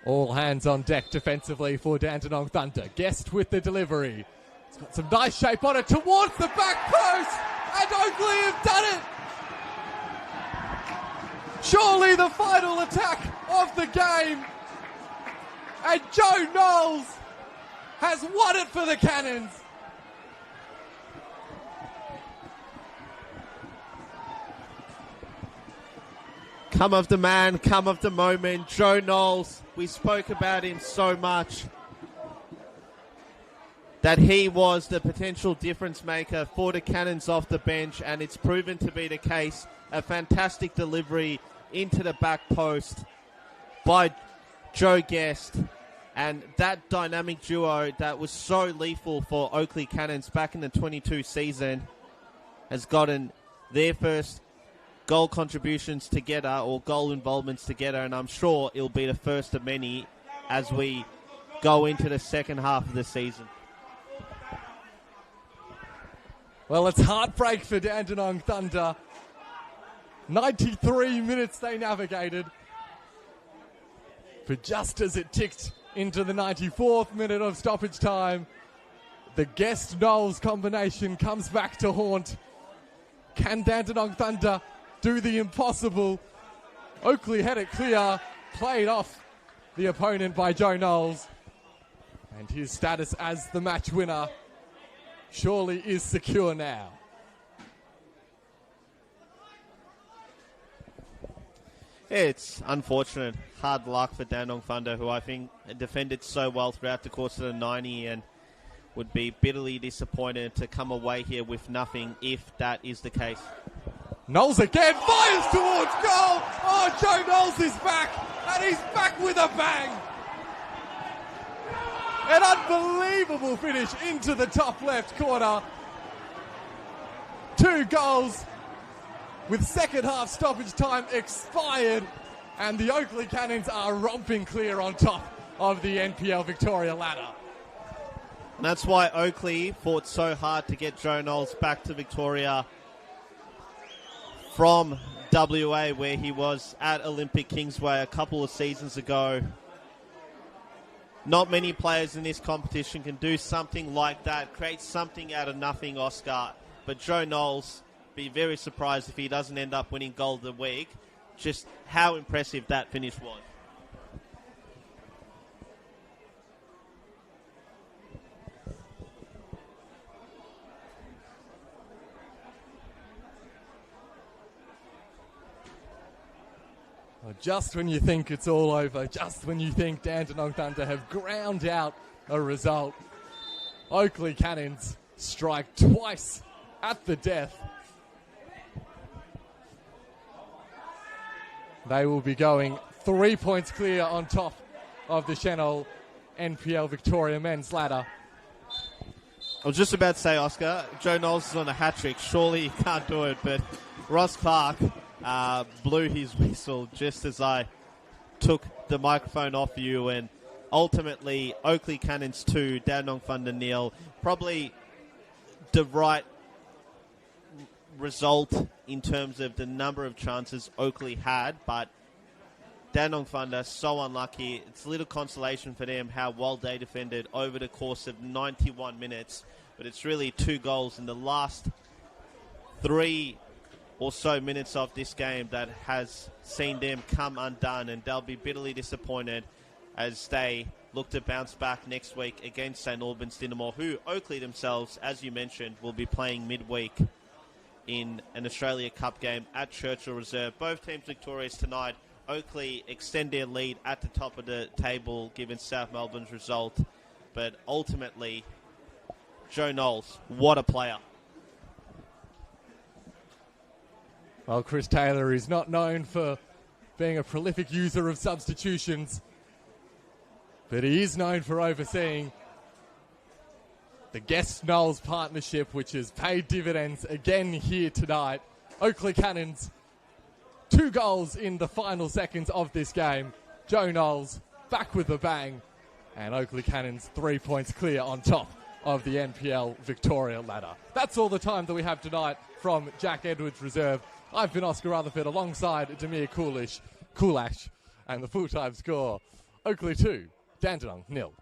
All hands on deck defensively for Dandenong Thunder. Guest with the delivery. It's got some nice shape on it towards the back post, and Oakleigh have done it. Surely the final attack of the game, and Joe Knowles has won it for the Cannons. Come of the man, come of the moment, Joe Knowles. We spoke about him so much, that he was the potential difference maker for the Cannons off the bench, and it's proven to be the case. A fantastic delivery into the back post by Joe Guest, and that dynamic duo that was so lethal for Oakleigh Cannons back in the 22 season has gotten their first goal contributions together, or goal involvements together, and I'm sure it'll be the first of many as we go into the second half of the season. Well, it's heartbreak for Dandenong Thunder. 93 minutes they navigated. But just as it ticked into the 94th minute of stoppage time, the Guest-Knowles combination comes back to haunt. Can Dandenong Thunder do the impossible? Oakleigh had it clear, played off the opponent by Joe Knowles, and his status as the match winner surely is secure now. It's unfortunate. Hard luck for Dandenong Thunder, who I think defended so well throughout the course of the 90 and would be bitterly disappointed to come away here with nothing if that is the case. Knowles again, fires towards goal! Oh, Joe Knowles is back, and he's back with a bang! An unbelievable finish into the top left corner. 2 goals with second half stoppage time expired, and the Oakleigh Cannons are romping clear on top of the NPL Victoria ladder. And that's why Oakleigh fought so hard to get Joe Knowles back to Victoria from WA, where he was at Olympic Kingsway a couple of seasons ago. Not many players in this competition can do something like that, create something out of nothing, Oscar. But Joe Knowles, be very surprised if he doesn't end up winning gold of the week. Just how impressive that finish was. Well, just when you think it's all over, just when you think Dandenong Thunder have ground out a result, Oakleigh Cannons strike twice at the death. They will be going 3 points clear on top of the Senol NPL Victoria men's ladder. I was just about to say, Oscar, Joe Knowles is on a hat-trick. Surely he can't do it, but Ross Clark blew his whistle just as I took the microphone off you, and ultimately Oakleigh Cannons 2, Dandenong Thunder 0. Probably the right result in terms of the number of chances Oakleigh had, but Dandenong Thunder so unlucky. It's a little consolation for them how well they defended over the course of 91 minutes, but it's really 2 goals in the last 3 or so minutes of this game that has seen them come undone, and they'll be bitterly disappointed as they look to bounce back next week against St Albans Dinamore, who Oakleigh themselves, as you mentioned, will be playing midweek in an Australia Cup game at Churchill Reserve. Both teams victorious tonight. Oakleigh extend their lead at the top of the table given South Melbourne's result, but ultimately Joe Knowles, what a player. Well, Chris Taylor is not known for being a prolific user of substitutions, but he is known for overseeing the Guest-Knowles partnership, which has paid dividends again here tonight. Oakleigh Cannons, 2 goals in the final seconds of this game. Joe Knowles back with a bang, and Oakleigh Cannons 3 points clear on top of the NPL Victoria ladder. That's all the time that we have tonight from Jack Edwards Reserve. I've been Oscar Rutherford alongside Demir Coolash, and the full-time score, Oakleigh 2, Dandenong 0.